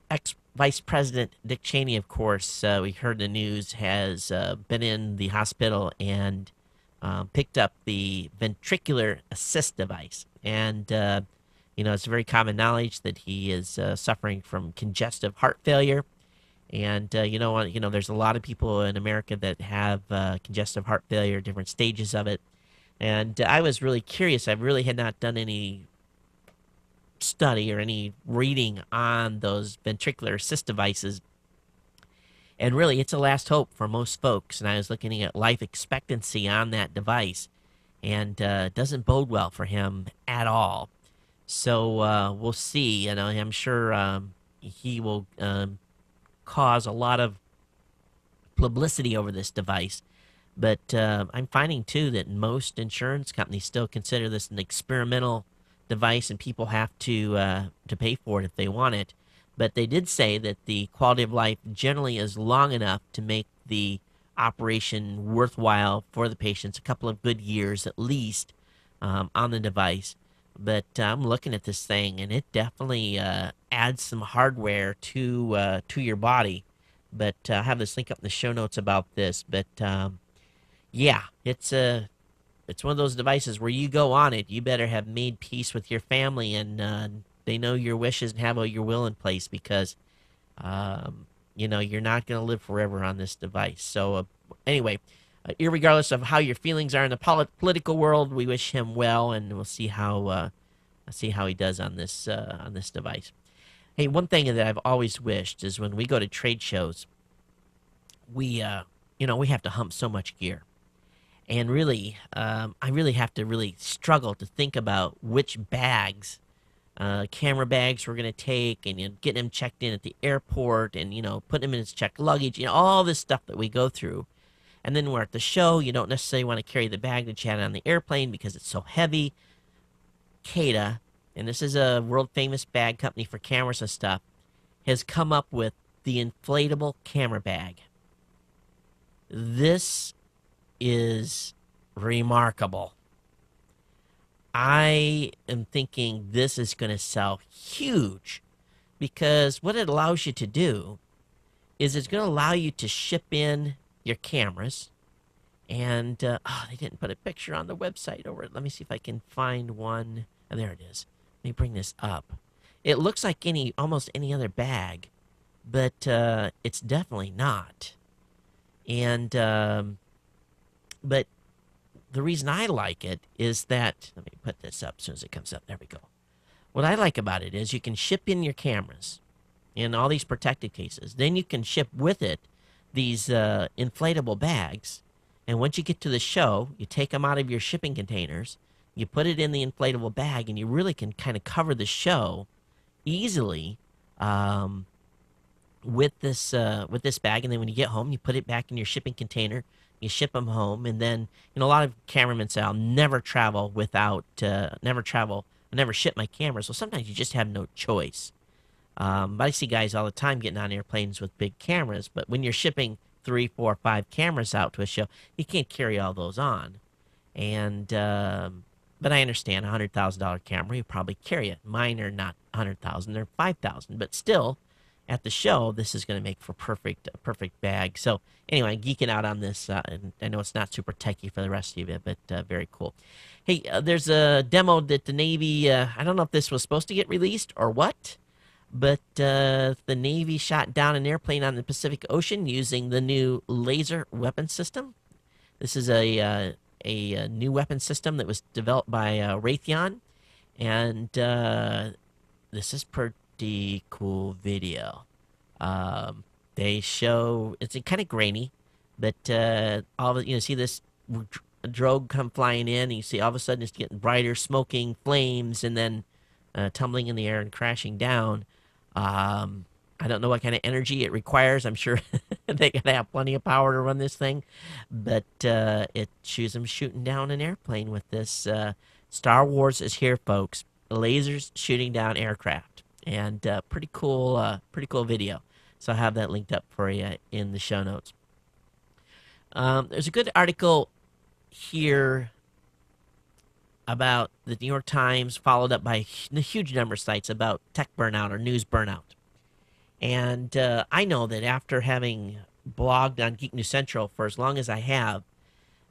ex-Vice President Dick Cheney, of course, we heard the news, has been in the hospital and picked up the ventricular assist device. And, it's very common knowledge that he is suffering from congestive heart failure. And, there's a lot of people in America that have congestive heart failure, different stages of it. And I was really curious. I really had not done any study or any reading on those ventricular assist devices. And really, it's a last hope for most folks. And I was looking at life expectancy on that device, and it doesn't bode well for him at all. So we'll see. I'm sure he will cause a lot of publicity over this device. But I'm finding, too, that most insurance companies still consider this an experimental device, and people have to pay for it if they want it. But they did say that the quality of life generally is long enough to make the operation worthwhile for the patients, a couple of good years at least on the device. But I'm looking at this thing, and it definitely adds some hardware to your body. But I have this link up in the show notes about this. But yeah, it's one of those devices where you go on it, you better have made peace with your family, and they know your wishes and have all your will in place, because you're not going to live forever on this device. So anyway, irregardless of how your feelings are in the political world, we wish him well, and we'll see how he does on this device. Hey, one thing that I've always wished is when we go to trade shows, we have to hump so much gear. And really, I really have to really struggle to think about which bags, camera bags we're going to take, and getting them checked in at the airport, and, putting them in his checked luggage, all this stuff that we go through. And then we're at the show. You don't necessarily want to carry the bag that you had on the airplane because it's so heavy. CATA, and this is a world-famous bag company for cameras and stuff, has come up with the inflatable camera bag. This is remarkable. I am thinking this is going to sell huge, because what it allows you to do is it's going to allow you to ship in your cameras. And they didn't put a picture on the website over it. Let me see if I can find one. Oh, there it is. Let me bring this up. It looks like almost any other bag, but it's definitely not. And but the reason I like it is that, let me put this up as soon as it comes up. There we go. What I like about it is you can ship in your cameras in all these protected cases. Then you can ship with it these inflatable bags. And once you get to the show, you take them out of your shipping containers, you put it in the inflatable bag, and you really can kind of cover the show easily with this bag. And then when you get home, you put it back in your shipping container. You ship them home, and then a lot of cameramen say, "I'll never travel without never ship my cameras." Well, sometimes you just have no choice. But I see guys all the time getting on airplanes with big cameras. But when you're shipping 3, 4, 5 cameras out to a show, you can't carry all those on. And but I understand, $100,000 camera, you probably carry it. Mine are not $100,000; they're $5,000. But still, at the show, this is going to make for a perfect bag. So anyway, I'm geeking out on this. And I know it's not super techy for the rest of you, but very cool. Hey, there's a demo that the Navy, I don't know if this was supposed to get released or what, but the Navy shot down an airplane on the Pacific Ocean using the new laser weapon system. This is a new weapon system that was developed by Raytheon, and this is pretty cool video. They show, it's kind of grainy, but all of, see this drogue come flying in, and you see all of a sudden it's getting brighter, smoking flames, and then tumbling in the air and crashing down. I don't know what kind of energy it requires. I'm sure they gotta have plenty of power to run this thing, but it shows them shooting down an airplane with this. Star Wars is here, folks. Lasers shooting down aircraft, and pretty cool video. So I'll have that linked up for you in the show notes. There's a good article hear about the New York Times, followed up by a huge number of sites about tech burnout or news burnout. And I know that after having blogged on Geek News Central for as long as I have,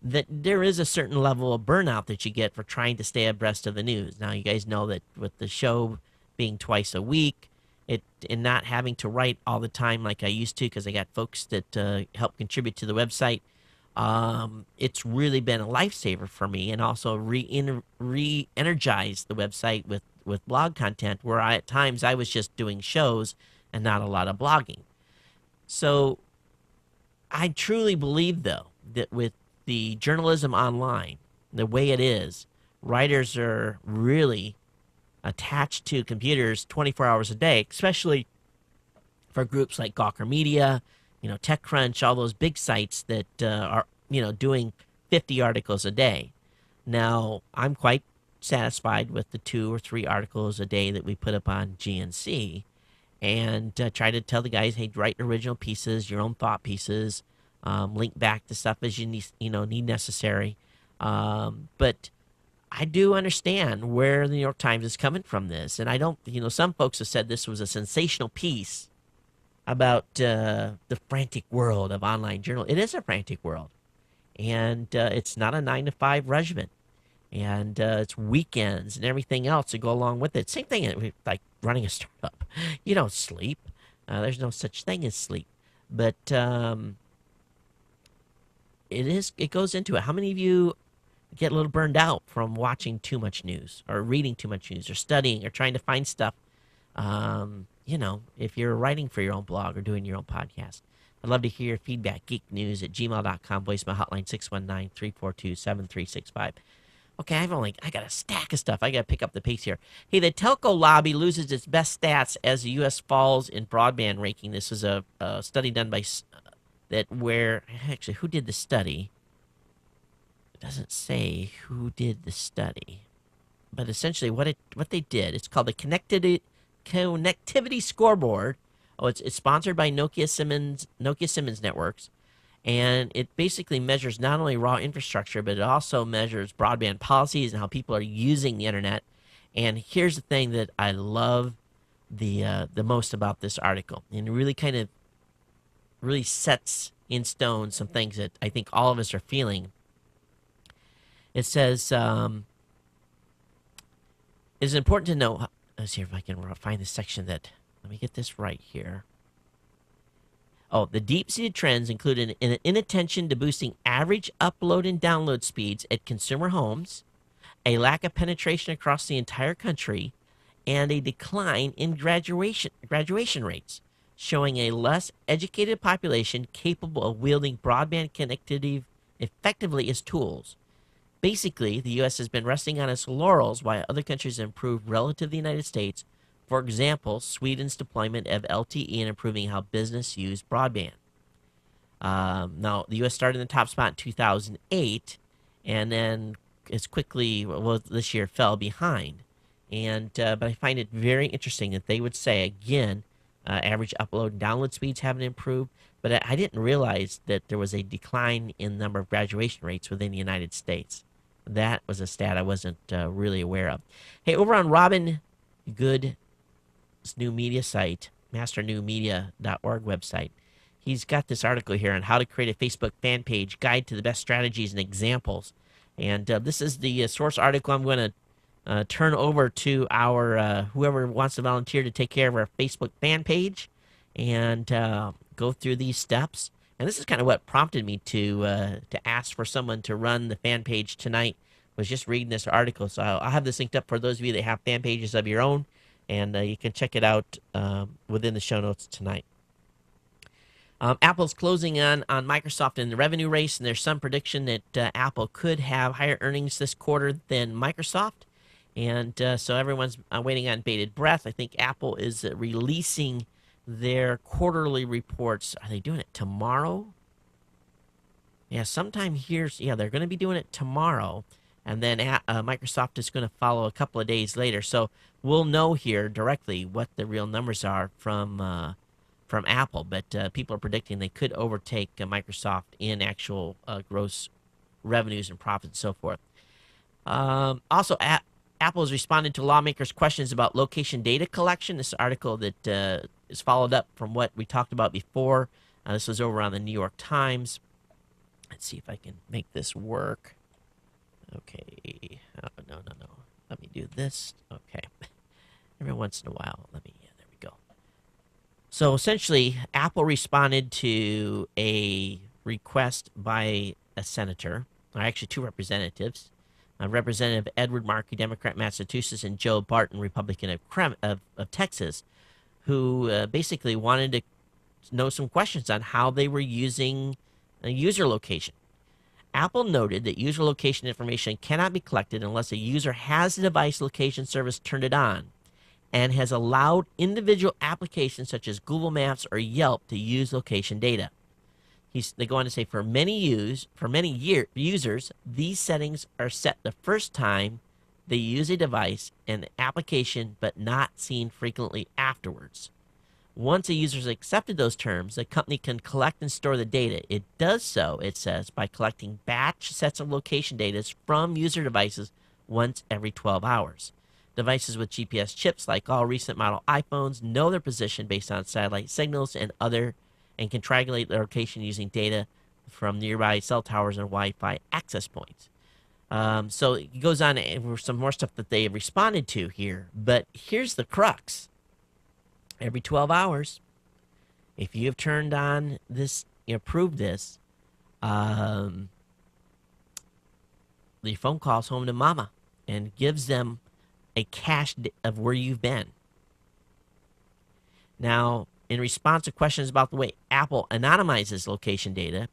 that there is a certain level of burnout that you get for trying to stay abreast of the news. Now, you guys know that with the show being twice a week, and not having to write all the time like I used to, because I got folks that help contribute to the website, it's really been a lifesaver for me, and also re-energized the website with blog content, where at times I was just doing shows and not a lot of blogging. So I truly believe, though, that with the journalism online, the way it is, writers are really attached to computers 24 hours a day, especially for groups like Gawker Media, TechCrunch, all those big sites that are, doing 50 articles a day. Now, I'm quite satisfied with the 2 or 3 articles a day that we put up on GNC, and try to tell the guys, hey, write original pieces, your own thought pieces, link back to stuff as you need necessary. But I do understand where the New York Times is coming from this, and I don't, some folks have said this was a sensational piece about the frantic world of online journal. It is a frantic world, and it's not a 9-to-5 regimen, and it's weekends and everything else to go along with it. Same thing like running a startup. You don't sleep. There's no such thing as sleep, but it goes into it. How many of you get a little burned out from watching too much news or reading too much news or studying or trying to find stuff, if you're writing for your own blog or doing your own podcast? I'd love to hear your feedback. geeknews@gmail.com, voicemail hotline 619-342-7365. Okay, I got a stack of stuff. I got to pick up the pace here. Hey, the telco lobby loses its best stats as the U.S. falls in broadband ranking. This is a study done by who did the study? It doesn't say who did the study, but essentially what they did, it's called the Connectivity Scoreboard. Oh, it's sponsored by Nokia Siemens Networks, and it basically measures not only raw infrastructure, but it also measures broadband policies and how people are using the internet. And here's the thing that I love the most about this article, and it really sets in stone some things that I think all of us are feeling. It says, it's important to know, let's see if I can find the section let me get this right here. Oh, the deep-seated trends include an inattention to boosting average upload and download speeds at consumer homes, a lack of penetration across the entire country, and a decline in graduation rates, showing a less educated population capable of wielding broadband connectivity effectively as tools. Basically, the U.S. has been resting on its laurels while other countries have improved relative to the United States. For example, Sweden's deployment of LTE and improving how business used broadband. Now, the U.S. started in the top spot in 2008, and then this year fell behind. But I find it very interesting that they would say, again, average upload and download speeds haven't improved, but I didn't realize that there was a decline in the number of graduation rates within the United States. That was a stat I wasn't really aware of. Hey, over on Robin Good's new media site, masternewmedia.org website, he's got this article here on how to create a Facebook fan page, guide to the best strategies and examples. And this is the source article I'm going to turn over to our whoever wants to volunteer to take care of our Facebook fan page and go through these steps. And this is kind of what prompted me to ask for someone to run the fan page tonight, was just reading this article. So I'll have this linked up for those of you that have fan pages of your own, and you can check it out within the show notes tonight. Apple's closing on Microsoft in the revenue race, and there's some prediction that Apple could have higher earnings this quarter than Microsoft. And so everyone's waiting on bated breath. I think Apple is releasing their quarterly reports. Are they doing it tomorrow? Yeah, sometime here. Yeah, they're going to be doing it tomorrow. And then Microsoft is going to follow a couple of days later. So we'll know here directly what the real numbers are from Apple. But people are predicting they could overtake Microsoft in actual gross revenues and profits and so forth. Also, Apple has responded to lawmakers' questions about location data collection. This article that is followed up from what we talked about before. This was over on the New York Times. Let's see if I can make this work. Okay. Oh, no. Let me do this. Okay. Every once in a while. There we go. So essentially, Apple responded to a request by a senator, or actually two representatives. Representative Edward Markey, Democrat, Massachusetts, and Joe Barton, Republican of Texas, who basically wanted to know some questions on how they were using user location. Apple noted that user location information cannot be collected unless a user has the device location service turned it on and has allowed individual applications such as Google Maps or Yelp to use location data. They go on to say for many users, these settings are set the first time they use a device and application, but not seen frequently afterwards. Once a user has accepted those terms, the company can collect and store the data. It does so, it says, by collecting batch sets of location data from user devices once every 12 hours. Devices with GPS chips, like all recent model iPhones, know their position based on satellite signals and can triangulate their location using data from nearby cell towers and Wi-Fi access points. So it goes on for some more stuff that they have responded to here. But here's the crux. Every 12 hours, if you have turned on this, approved this, the phone calls home to mama and gives them a cache of where you've been. Now, in response to questions about the way Apple anonymizes location data,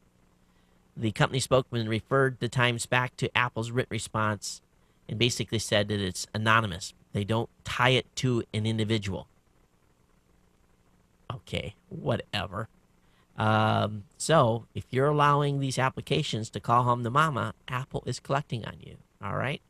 the company spokesman referred the Times back to Apple's written response and basically said that it's anonymous. They don't tie it to an individual. Okay, whatever. So if you're allowing these applications to call home to mama, Apple is collecting on you. All right?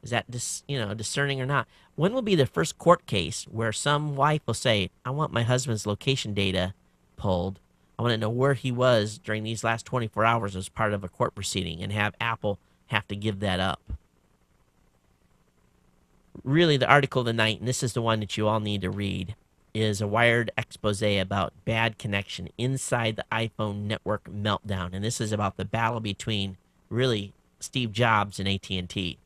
Is that discerning or not? When will be the first court case where some wife will say, I want my husband's location data pulled. I want to know where he was during these last 24 hours as part of a court proceeding, and have Apple have to give that up. Really, the article of the night, and this is the one that you all need to read, is a Wired expose about bad connection inside the iPhone network meltdown. And this is about the battle between, really, Steve Jobs and AT&T.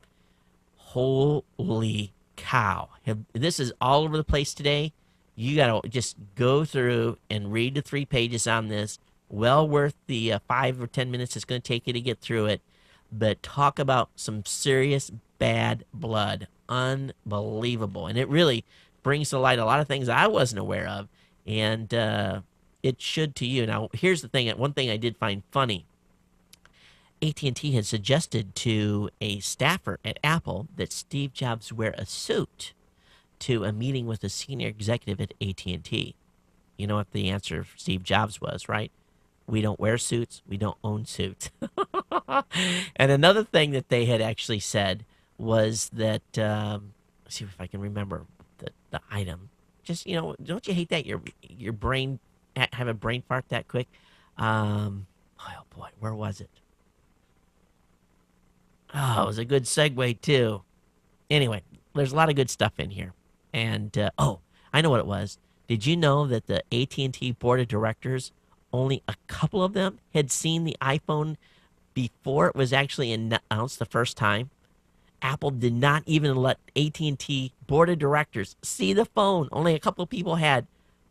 Holy cow. This is all over the place today. You got to just go through and read the 3 pages on this. Well worth the 5 or 10 minutes it's going to take you to get through it. But talk about some serious bad blood. Unbelievable. And it really brings to light a lot of things I wasn't aware of. And it should to you. Now, here's the thing. One thing I did find funny. AT&T had suggested to a staffer at Apple that Steve Jobs wear a suit to a meeting with a senior executive at AT&T. You know what the answer of Steve Jobs was, right? We don't wear suits. We don't own suits. And another thing that they had actually said was that, let's see if I can remember the item. Just, don't you hate that your brain have a brain fart that quick? Oh boy, where was it? Oh, it was a good segue too. Anyway, there's a lot of good stuff in here. And, I know what it was. Did you know that the AT&T board of directors, only a couple of them had seen the iPhone before it was actually announced the first time? Apple did not even let AT&T board of directors see the phone. Only a couple of people had.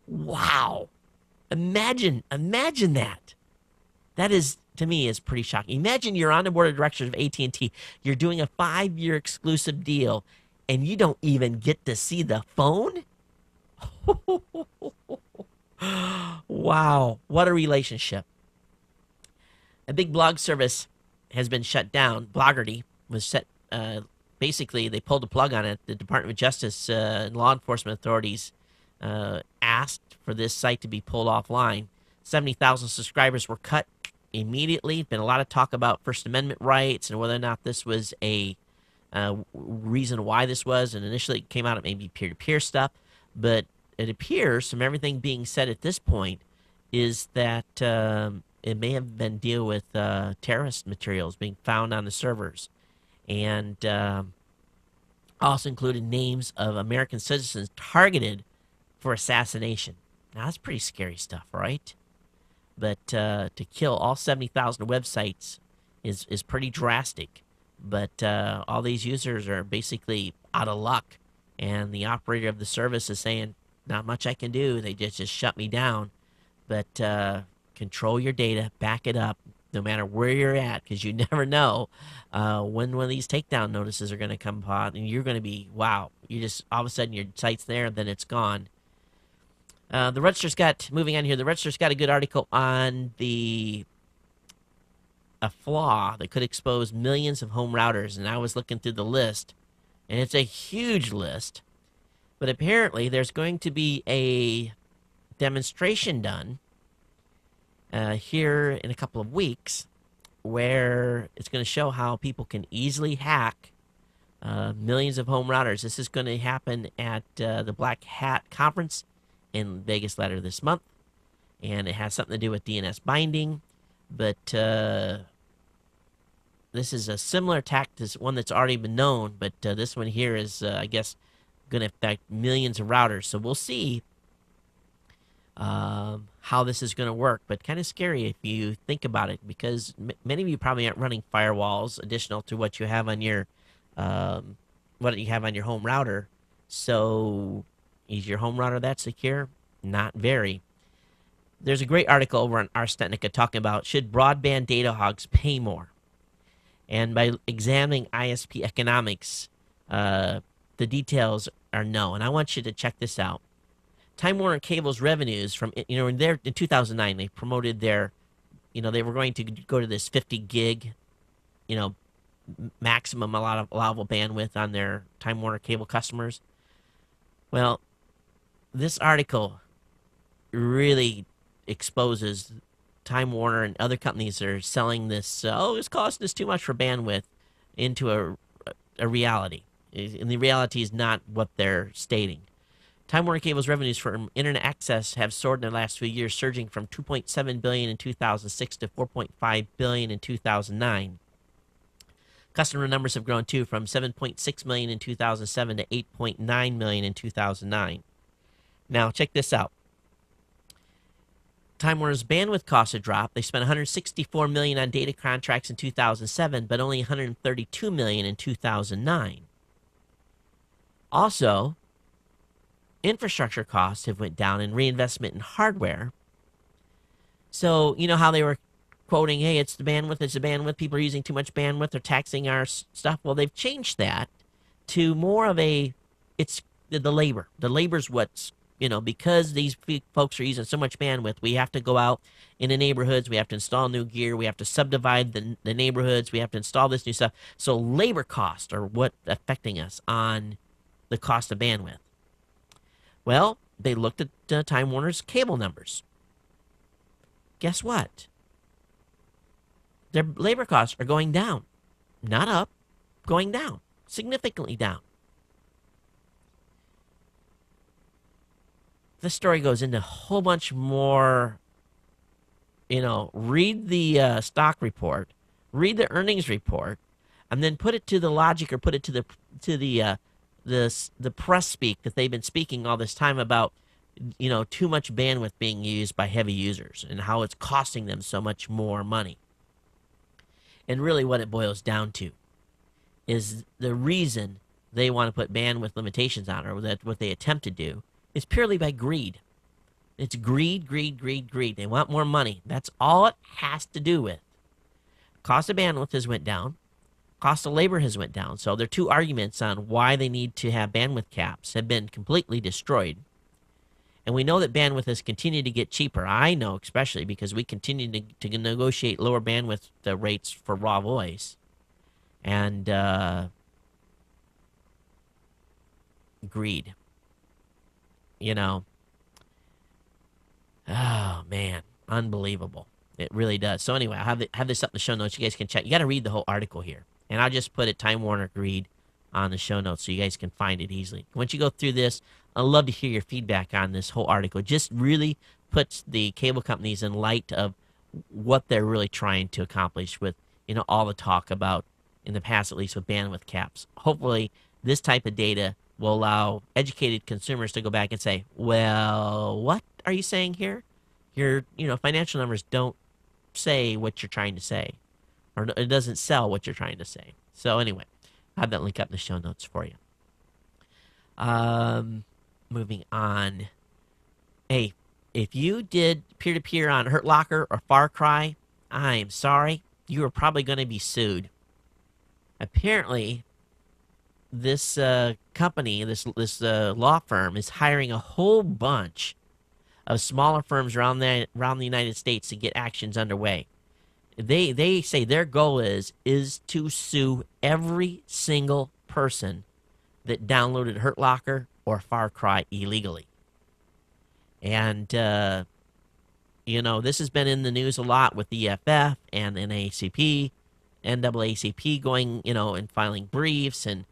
Wow. Imagine that. That is, to me, is pretty shocking. Imagine you're on the board of directors of AT&T. You're doing a 5-year exclusive deal, and you don't even get to see the phone? Wow. What a relationship. A big blog service has been shut down. Bloggerty was set. Basically, they pulled the plug on it. The Department of Justice and law enforcement authorities asked for this site to be pulled offline. 70,000 subscribers were cut immediately. Been a lot of talk about First Amendment rights and whether or not this was a reason why this was. And initially, it came out it may be peer-to-peer stuff, but it appears from everything being said at this point is that it may have been deal with terrorist materials being found on the servers, and also included names of American citizens targeted for assassination. Now that's pretty scary stuff, right? But to kill all 70,000 websites is pretty drastic. But all these users are basically out of luck, and the operator of the service is saying, "Not much I can do. They just shut me down." But control your data, back it up, no matter where you're at, because you never know when one of these takedown notices are going to come out, and you're going to be, wow, you just all of a sudden your site's there, then it's gone. The Register's moving on here, the Register's got a good article on a flaw that could expose millions of home routers, and I was looking through the list, and it's a huge list, but apparently there's going to be a demonstration done here in a couple of weeks where it's going to show how people can easily hack millions of home routers. This is going to happen at the Black Hat Conference in Vegas later this month, and it has something to do with DNS binding, but this is a similar attack to one that's already been known, but this one here is, I guess, going to affect millions of routers. So we'll see how this is going to work, but kind of scary if you think about it, because many of you probably aren't running firewalls additional to what you have on your home router. So is your home router that secure? Not very. There's a great article over on Ars Technica talking about, should broadband data hogs pay more? And by examining ISP economics, the details are no. And I want you to check this out. Time Warner Cable's revenues from, in 2009, they promoted their, they were going to go to this 50 gig, maximum allowable bandwidth on their Time Warner Cable customers. Well, this article really exposes Time Warner and other companies that are selling this, it's costing us too much for bandwidth, into a reality. And the reality is not what they're stating. Time Warner Cable's revenues for internet access have soared in the last few years, surging from $2.7 billion in 2006 to $4.5 billion in 2009. Customer numbers have grown too, from 7.6 million in 2007 to 8.9 million in 2009. Now, check this out. Time Warner's bandwidth costs have dropped. They spent $164 million on data contracts in 2007, but only $132 million in 2009. Also, infrastructure costs have went down in reinvestment in hardware. So, you know how they were quoting, hey, it's the bandwidth, people are using too much bandwidth, they're taxing our stuff. Well, they've changed that to more of it's the labor. The labor's what's, because these folks are using so much bandwidth, we have to go out in the neighborhoods, we have to install new gear, we have to subdivide the neighborhoods, we have to install this new stuff. So labor costs are what affecting us on the cost of bandwidth. Well, they looked at Time Warner's cable numbers. Guess what? Their labor costs are going down. Not up, going down. Significantly down. This story goes into a whole bunch more, read the stock report, read the earnings report, and then put it to the logic, or put it to the press speak that they've been speaking all this time about, too much bandwidth being used by heavy users and how it's costing them so much more money. And really what it boils down to is the reason they want to put bandwidth limitations on, or that what they attempt to do, is purely by greed. It's greed, greed, greed, greed. They want more money. That's all it has to do with. Cost of bandwidth has went down. Cost of labor has went down. So their two arguments on why they need to have bandwidth caps have been completely destroyed. And we know that bandwidth has continued to get cheaper. I know, especially because we continue to negotiate lower bandwidth rates for raw voice. And greed. Oh, man. Unbelievable. It really does. So anyway, I have this up in the show notes. You guys can check. You got to read the whole article here. And I'll just put it, Time Warner Greed, on the show notes so you guys can find it easily. Once you go through this, I'd love to hear your feedback on this whole article. Just really puts the cable companies in light of what they're really trying to accomplish with, all the talk about, in the past at least, with bandwidth caps. Hopefully, this type of data will allow educated consumers to go back and say, well, what are you saying here? Your, financial numbers don't say what you're trying to say, or it doesn't sell what you're trying to say. So anyway, I'll have that link up in the show notes for you. Moving on. Hey, if you did peer-to-peer on Hurt Locker or Far Cry, I'm sorry, you are probably going to be sued. Apparently, this company, this law firm, is hiring a whole bunch of smaller firms around the United States to get actions underway. They say their goal is to sue every single person that downloaded Hurt Locker or Far Cry illegally. And this has been in the news a lot with the EFF and NAACP, NAACP going, and filing briefs, and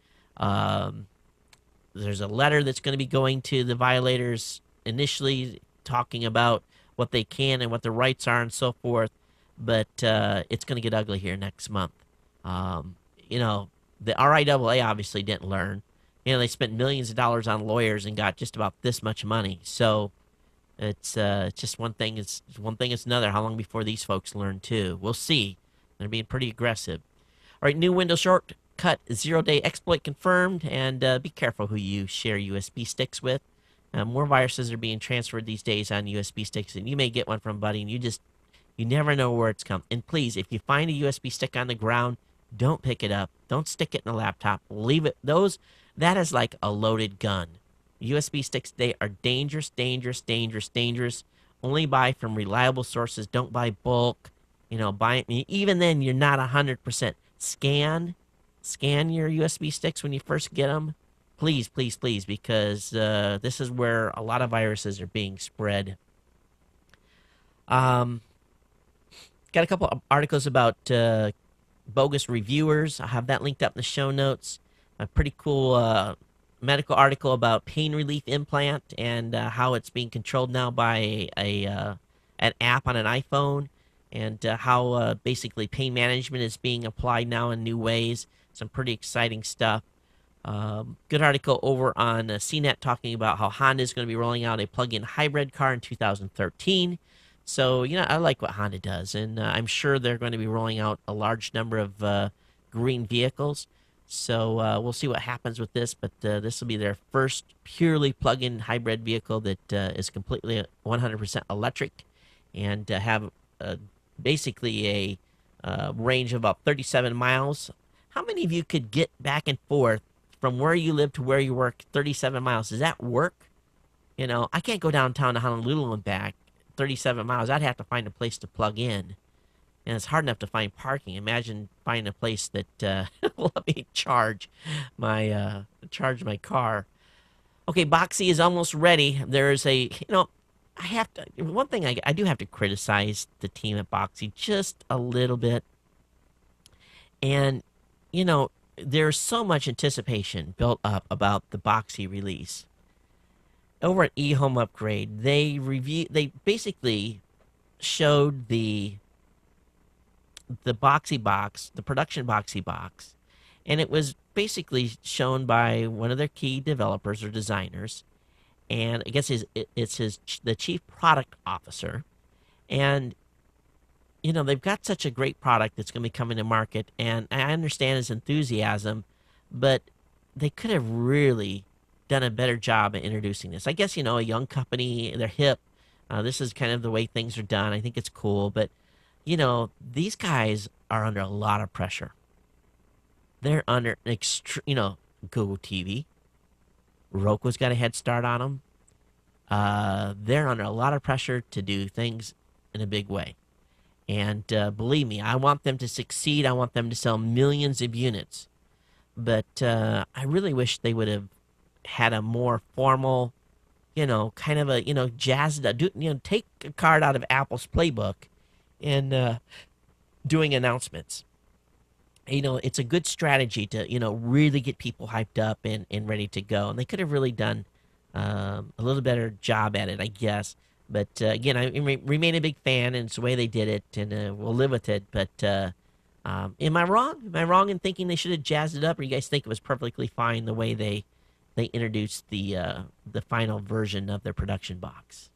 there's a letter that's going to be going to the violators initially, talking about what they can and what their rights are and so forth. But it's going to get ugly here next month. The RIAA obviously didn't learn. They spent millions of dollars on lawyers and got just about this much money. So it's just one thing. It's another. How long before these folks learn too? We'll see. They're being pretty aggressive. All right, new Windows shortcut 0-day exploit confirmed, and be careful who you share USB sticks with. More viruses are being transferred these days on USB sticks, and you may get one from a buddy, and you never know where it's come. And please, if you find a USB stick on the ground, don't pick it up. Don't stick it in a laptop. Leave it. That is like a loaded gun. USB sticks, they are dangerous, dangerous, dangerous, dangerous. Only buy from reliable sources. Don't buy bulk. Even then, you're not 100%. Scan your USB sticks when you first get them. Please, please, please, because this is where a lot of viruses are being spread. Got a couple of articles about bogus reviewers. I'll have that linked up in the show notes. A pretty cool medical article about pain relief implant and how it's being controlled now by an app on an iPhone, and how basically pain management is being applied now in new ways. Some pretty exciting stuff. Good article over on CNET talking about how Honda is going to be rolling out a plug-in hybrid car in 2013. So, I like what Honda does, and I'm sure they're going to be rolling out a large number of green vehicles. So we'll see what happens with this, but this will be their first purely plug-in hybrid vehicle that is completely 100% electric, and have basically a range of about 37 miles. How many of you could get back and forth from where you live to where you work 37 miles? Does that work? I can't go downtown to Honolulu and back 37 miles. I'd have to find a place to plug in. And it's hard enough to find parking. Imagine finding a place that will let me charge my car. Okay, Boxy is almost ready. There's one thing I do have to criticize the team at Boxy just a little bit. And, there's so much anticipation built up about the Boxy release. Over at eHome Upgrade, they basically showed the Boxy box, the production Boxy box, and it was basically shown by one of their key developers or designers, and I guess it's the chief product officer, and they've got such a great product that's going to be coming to market, and I understand his enthusiasm, but they could have really done a better job at introducing this. I guess a young company, they're hip. This is kind of the way things are done. I think it's cool, but these guys are under a lot of pressure. They're under Google TV. Roku's got a head start on them. They're under a lot of pressure to do things in a big way. And believe me, I want them to succeed. I want them to sell millions of units. But I really wish they would have had a more formal, kind of a, jazzed, take a card out of Apple's playbook and doing announcements. It's a good strategy to, really get people hyped up and ready to go. And they could have really done a little better job at it, I guess. But again, I remain a big fan, and it's the way they did it, and we'll live with it. But am I wrong? Am I wrong in thinking they should have jazzed it up, or you guys think it was perfectly fine the way they introduced the final version of their production box?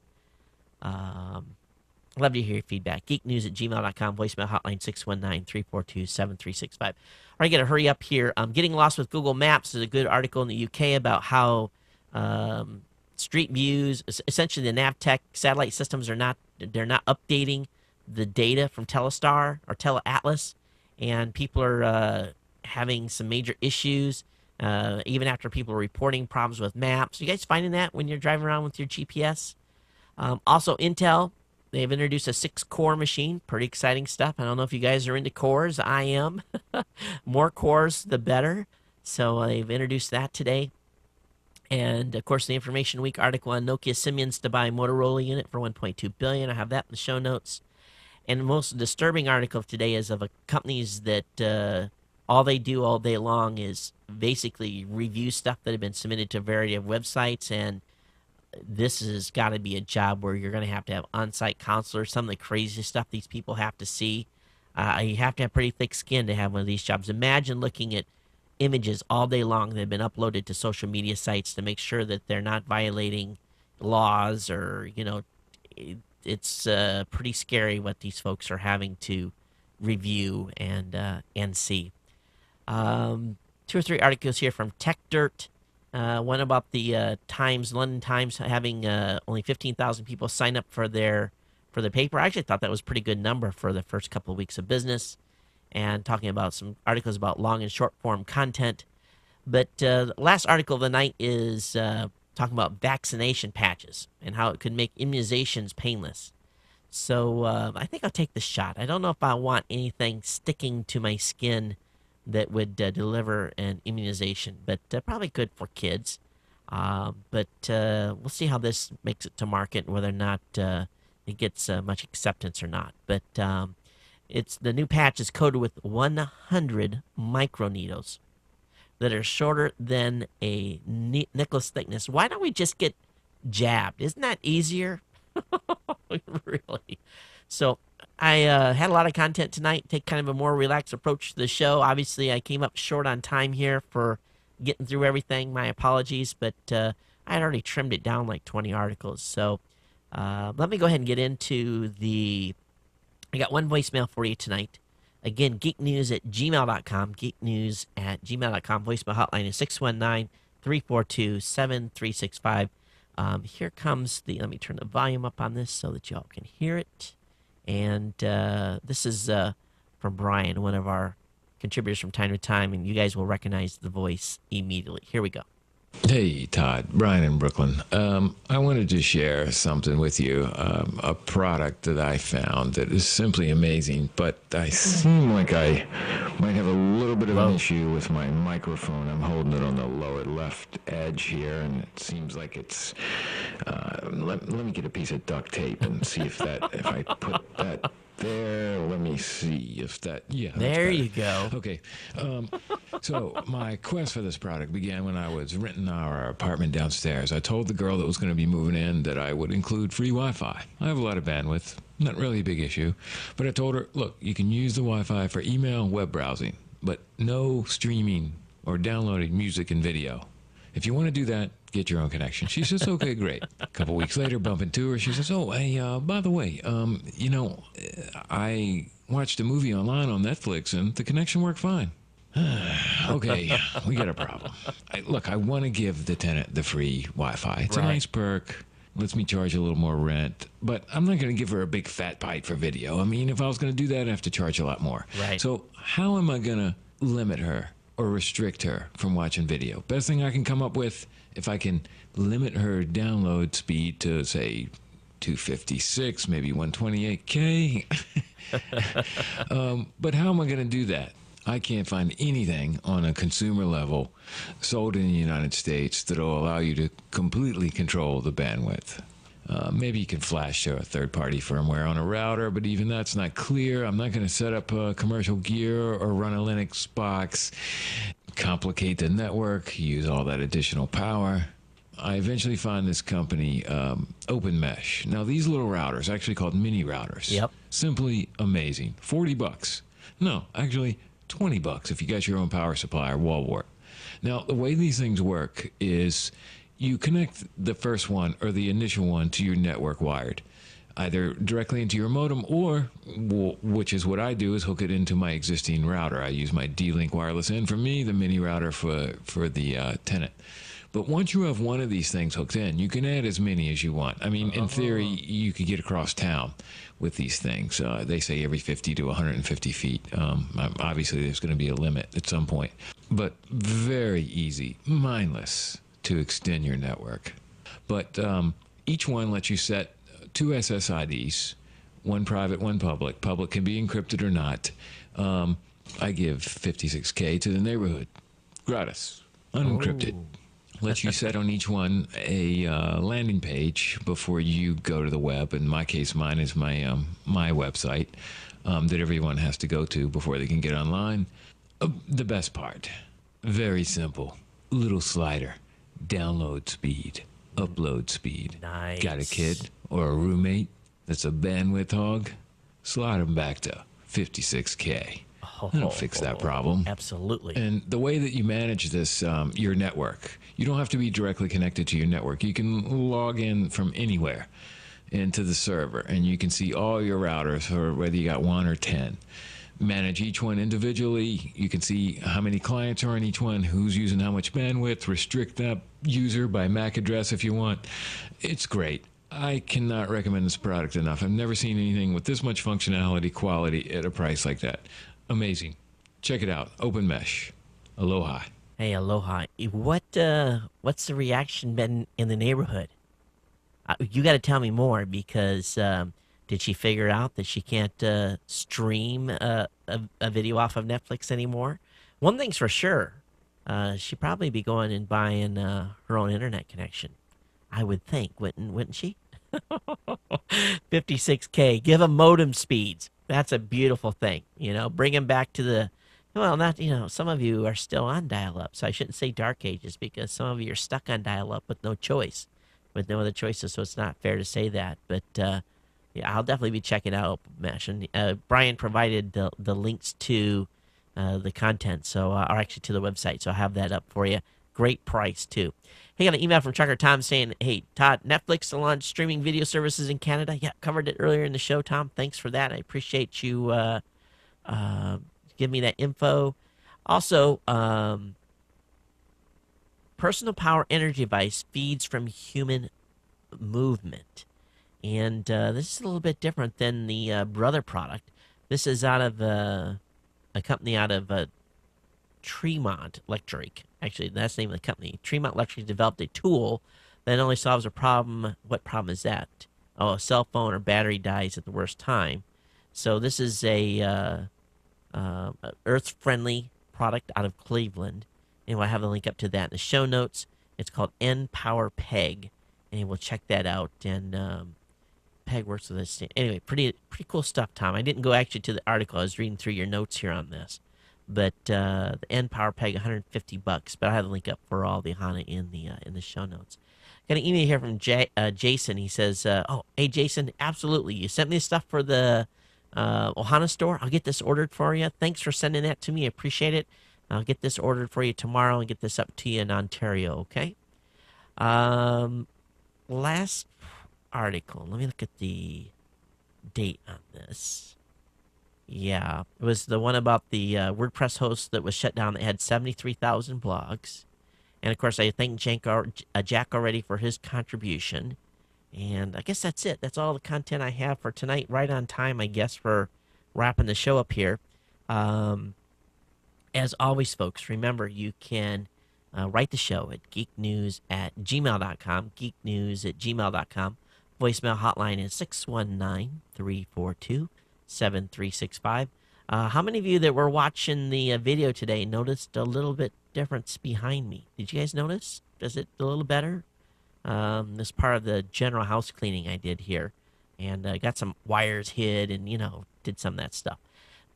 Love to hear your feedback. geeknews@gmail.com, voicemail hotline 619-342-7365. All right, got to hurry up here. Getting Lost with Google Maps is a good article in the UK about how Street Views, essentially the Navtech satellite systems they're not updating the data from Telestar or TeleAtlas, and people are having some major issues, even after people are reporting problems with maps. You guys finding that when you're driving around with your GPS? Also, Intel, they've introduced a 6-core machine. Pretty exciting stuff. I don't know if you guys are into cores. I am. More cores, the better. So they've introduced that today. And, of course, the Information Week article on Nokia Symbians to buy Motorola unit for $1.2 billion. I have that in the show notes. And the most disturbing article of today is of companies that all they do all day long is basically review stuff that have been submitted to a variety of websites, and this has got to be a job where you're going to have on-site counselors. Some of the craziest stuff these people have to see. You have to have pretty thick skin to have one of these jobs. Imagine looking at images all day long that have been uploaded to social media sites to make sure that they're not violating laws, or, it's pretty scary what these folks are having to review and see. 2 or 3 articles here from Tech Dirt. One about the London Times having only 15,000 people sign up for their paper. I actually thought that was a pretty good number for the first couple of weeks of business, and talking about some articles about long and short form content. But the last article of the night is talking about vaccination patches and how it could make immunizations painless. So I think I'll take the shot. I don't know if I want anything sticking to my skin that would deliver an immunization, but probably good for kids. But we'll see how this makes it to market and whether or not it gets much acceptance or not. But it's the new patch is coated with 100 microneedles that are shorter than a necklace thickness. Why don't we just get jabbed? Isn't that easier? Really? So I had a lot of content tonight. Take kind of a more relaxed approach to the show. Obviously, I came up short on time here for getting through everything. My apologies, but I had already trimmed it down like 20 articles. So let me go ahead and get into I got one voicemail for you tonight. Again, geeknews@gmail.com, geeknews@gmail.com. Voicemail hotline is 619-342-7365. Here comes let me turn the volume up on this so that y'all can hear it. And this is from Brian, one of our contributors from time to time, and you guys will recognize the voice immediately. Here we go. Hey, Todd. Brian in Brooklyn. I wanted to share something with you, a product that I found that is simply amazing, but I seem like I might have a little bit of an issue with my microphone. I'm holding it on the lower left edge here, and it seems like it's... let me get a piece of duct tape and see if I put that... There, let me see if that, there you go. Okay, so my quest for this product began when I was renting our apartment downstairs. I told the girl that was going to be moving in that I would include free Wi-Fi. I have a lot of bandwidth, not really a big issue, but I told her, look, you can use the Wi-Fi for email and web browsing, but no streaming or downloading music and video. If you want to do that, get your own connection. She says, okay, great. A couple weeks later, bump into her. She says, oh, hey, by the way, I watched a movie online on Netflix, and the connection worked fine. Okay, we got a problem. I want to give the tenant the free Wi-Fi. It's a nice perk. Lets me charge a little more rent, but I'm not going to give her a big fat bite for video. I mean, if I was going to do that, I'd have to charge a lot more. Right. So how am I going to limit her or restrict her from watching video? Best thing I can come up with, if I can limit her download speed to, say, 256, maybe 128K. But how am I going to do that? I can't find anything on a consumer level sold in the United States that will allow you to completely control the bandwidth. Maybe you can flash a third-party firmware on a router, but even that's not clear. I'm not going to set up commercial gear or run a Linux box, complicate the network, use all that additional power. I eventually found this company, Open Mesh. Now, these little routers, actually called mini routers, Yep. simply amazing. $40. No, actually, $20 if you got your own power supply or wall wart. Now, the way these things work is you connect the first one or the initial one to your network wired, either directly into your modem or, which is what I do, is hook it into my existing router. I use my D-Link wireless in for me, the mini router for the tenant. But once you have one of these things hooked in, you can add as many as you want. I mean, in theory, you could get across town with these things. They say every 50 to 150 feet. Obviously, there's going to be a limit at some point. But very easy, mindless to extend your network. But each one lets you set 2 SSIDs, one private, one public. Public can be encrypted or not. I give 56K to the neighborhood. Gratis. Unencrypted. Lets you set on each one a landing page before you go to the web. In my case, mine is my my website that everyone has to go to before they can get online. The best part, very simple. Little slider. Download speed. Upload speed. Nice. Got a kid or a roommate that's a bandwidth hog? Slide them back to 56K. That'll fix that problem. Absolutely. And the way that you manage this, your network, you don't have to be directly connected to your network. You can log in from anywhere into the server, and you can see all your routers, or whether you got 1 or 10. Manage each one individually. You can see how many clients are on each one, who's using how much bandwidth, restrict that user by MAC address if you want. It's great. I cannot recommend this product enough. I've never seen anything with this much functionality, quality at a price like that. Amazing. Check it out. Open Mesh. Aloha. Hey, aloha. What's the reaction been in the neighborhood? You got to tell me more, because did she figure out that she can't stream a video off of Netflix anymore? One thing's for sure, she'd probably be going and buying her own internet connection. I would think, wouldn't she? 56K. Give them modem speeds. That's a beautiful thing. Bring them back to the, well, not, some of you are still on dial-up, so I shouldn't say dark ages, because some of you are stuck on dial-up with no choice, with no other choices, so it's not fair to say that. But, yeah, I'll definitely be checking out Mesh. And Brian provided the links to the content, or actually to the website, so I'll have that up for you. Great price, too. Hey, got an email from Trucker Tom saying, hey, Todd, Netflix to launch streaming video services in Canada. Yeah, covered it earlier in the show, Tom. Thanks for that. I appreciate you giving me that info. Also, personal power energy device feeds from human movement. And this is a little bit different than the Brother product. This is out of a company out of Tremont Electric. Actually, that's the name of the company. Tremont Electric developed a tool that not only solves a problem. What problem is that? Oh, a cell phone or battery dies at the worst time. So this is a earth-friendly product out of Cleveland. And we'll have the link up to that in the show notes. It's called N-Power Peg. And we'll check that out. And Peg works with this. Anyway, pretty cool stuff, Tom. I didn't go actually to the article. I was reading through your notes here on this. But the N-Power Peg, $150. But I have the link up for all the HANA in the show notes. Got an email here from Jason. He says, oh, hey, Jason, absolutely. You sent me stuff for the Ohana store. I'll get this ordered for you. Thanks for sending that to me. I appreciate it. I'll get this ordered for you tomorrow and get this up to you in Ontario, okay? Last article. Let me look at the date on this. Yeah, it was the one about the WordPress host that was shut down that had 73,000 blogs. And, of course, I thank Jack already for his contribution. And I guess that's it. That's all the content I have for tonight. Right on time, I guess, for wrapping the show up here. As always, folks, remember you can write the show at geeknews@gmail.com, geeknews@gmail.com. Voicemail hotline is 619-342-7365. How many of you that were watching the video today noticed a little bit difference behind me? Did you guys notice? Is it a little better? This part of the general house cleaning I did here. And I got some wires hid and, did some of that stuff.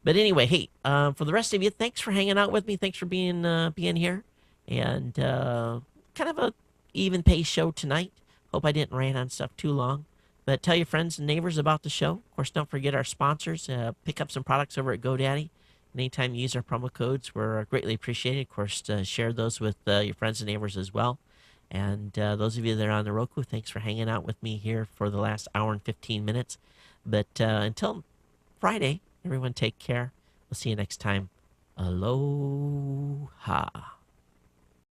But anyway, hey, for the rest of you, thanks for hanging out with me. Thanks for being here. And kind of a even pay show tonight. Hope I didn't rant on stuff too long. But tell your friends and neighbors about the show. Of course, don't forget our sponsors. Pick up some products over at GoDaddy. Anytime you use our promo codes, we're greatly appreciated. Of course, share those with your friends and neighbors as well. And those of you that are on the Roku, thanks for hanging out with me here for the last hour and 15 minutes. But until Friday, everyone take care. We'll see you next time. Aloha.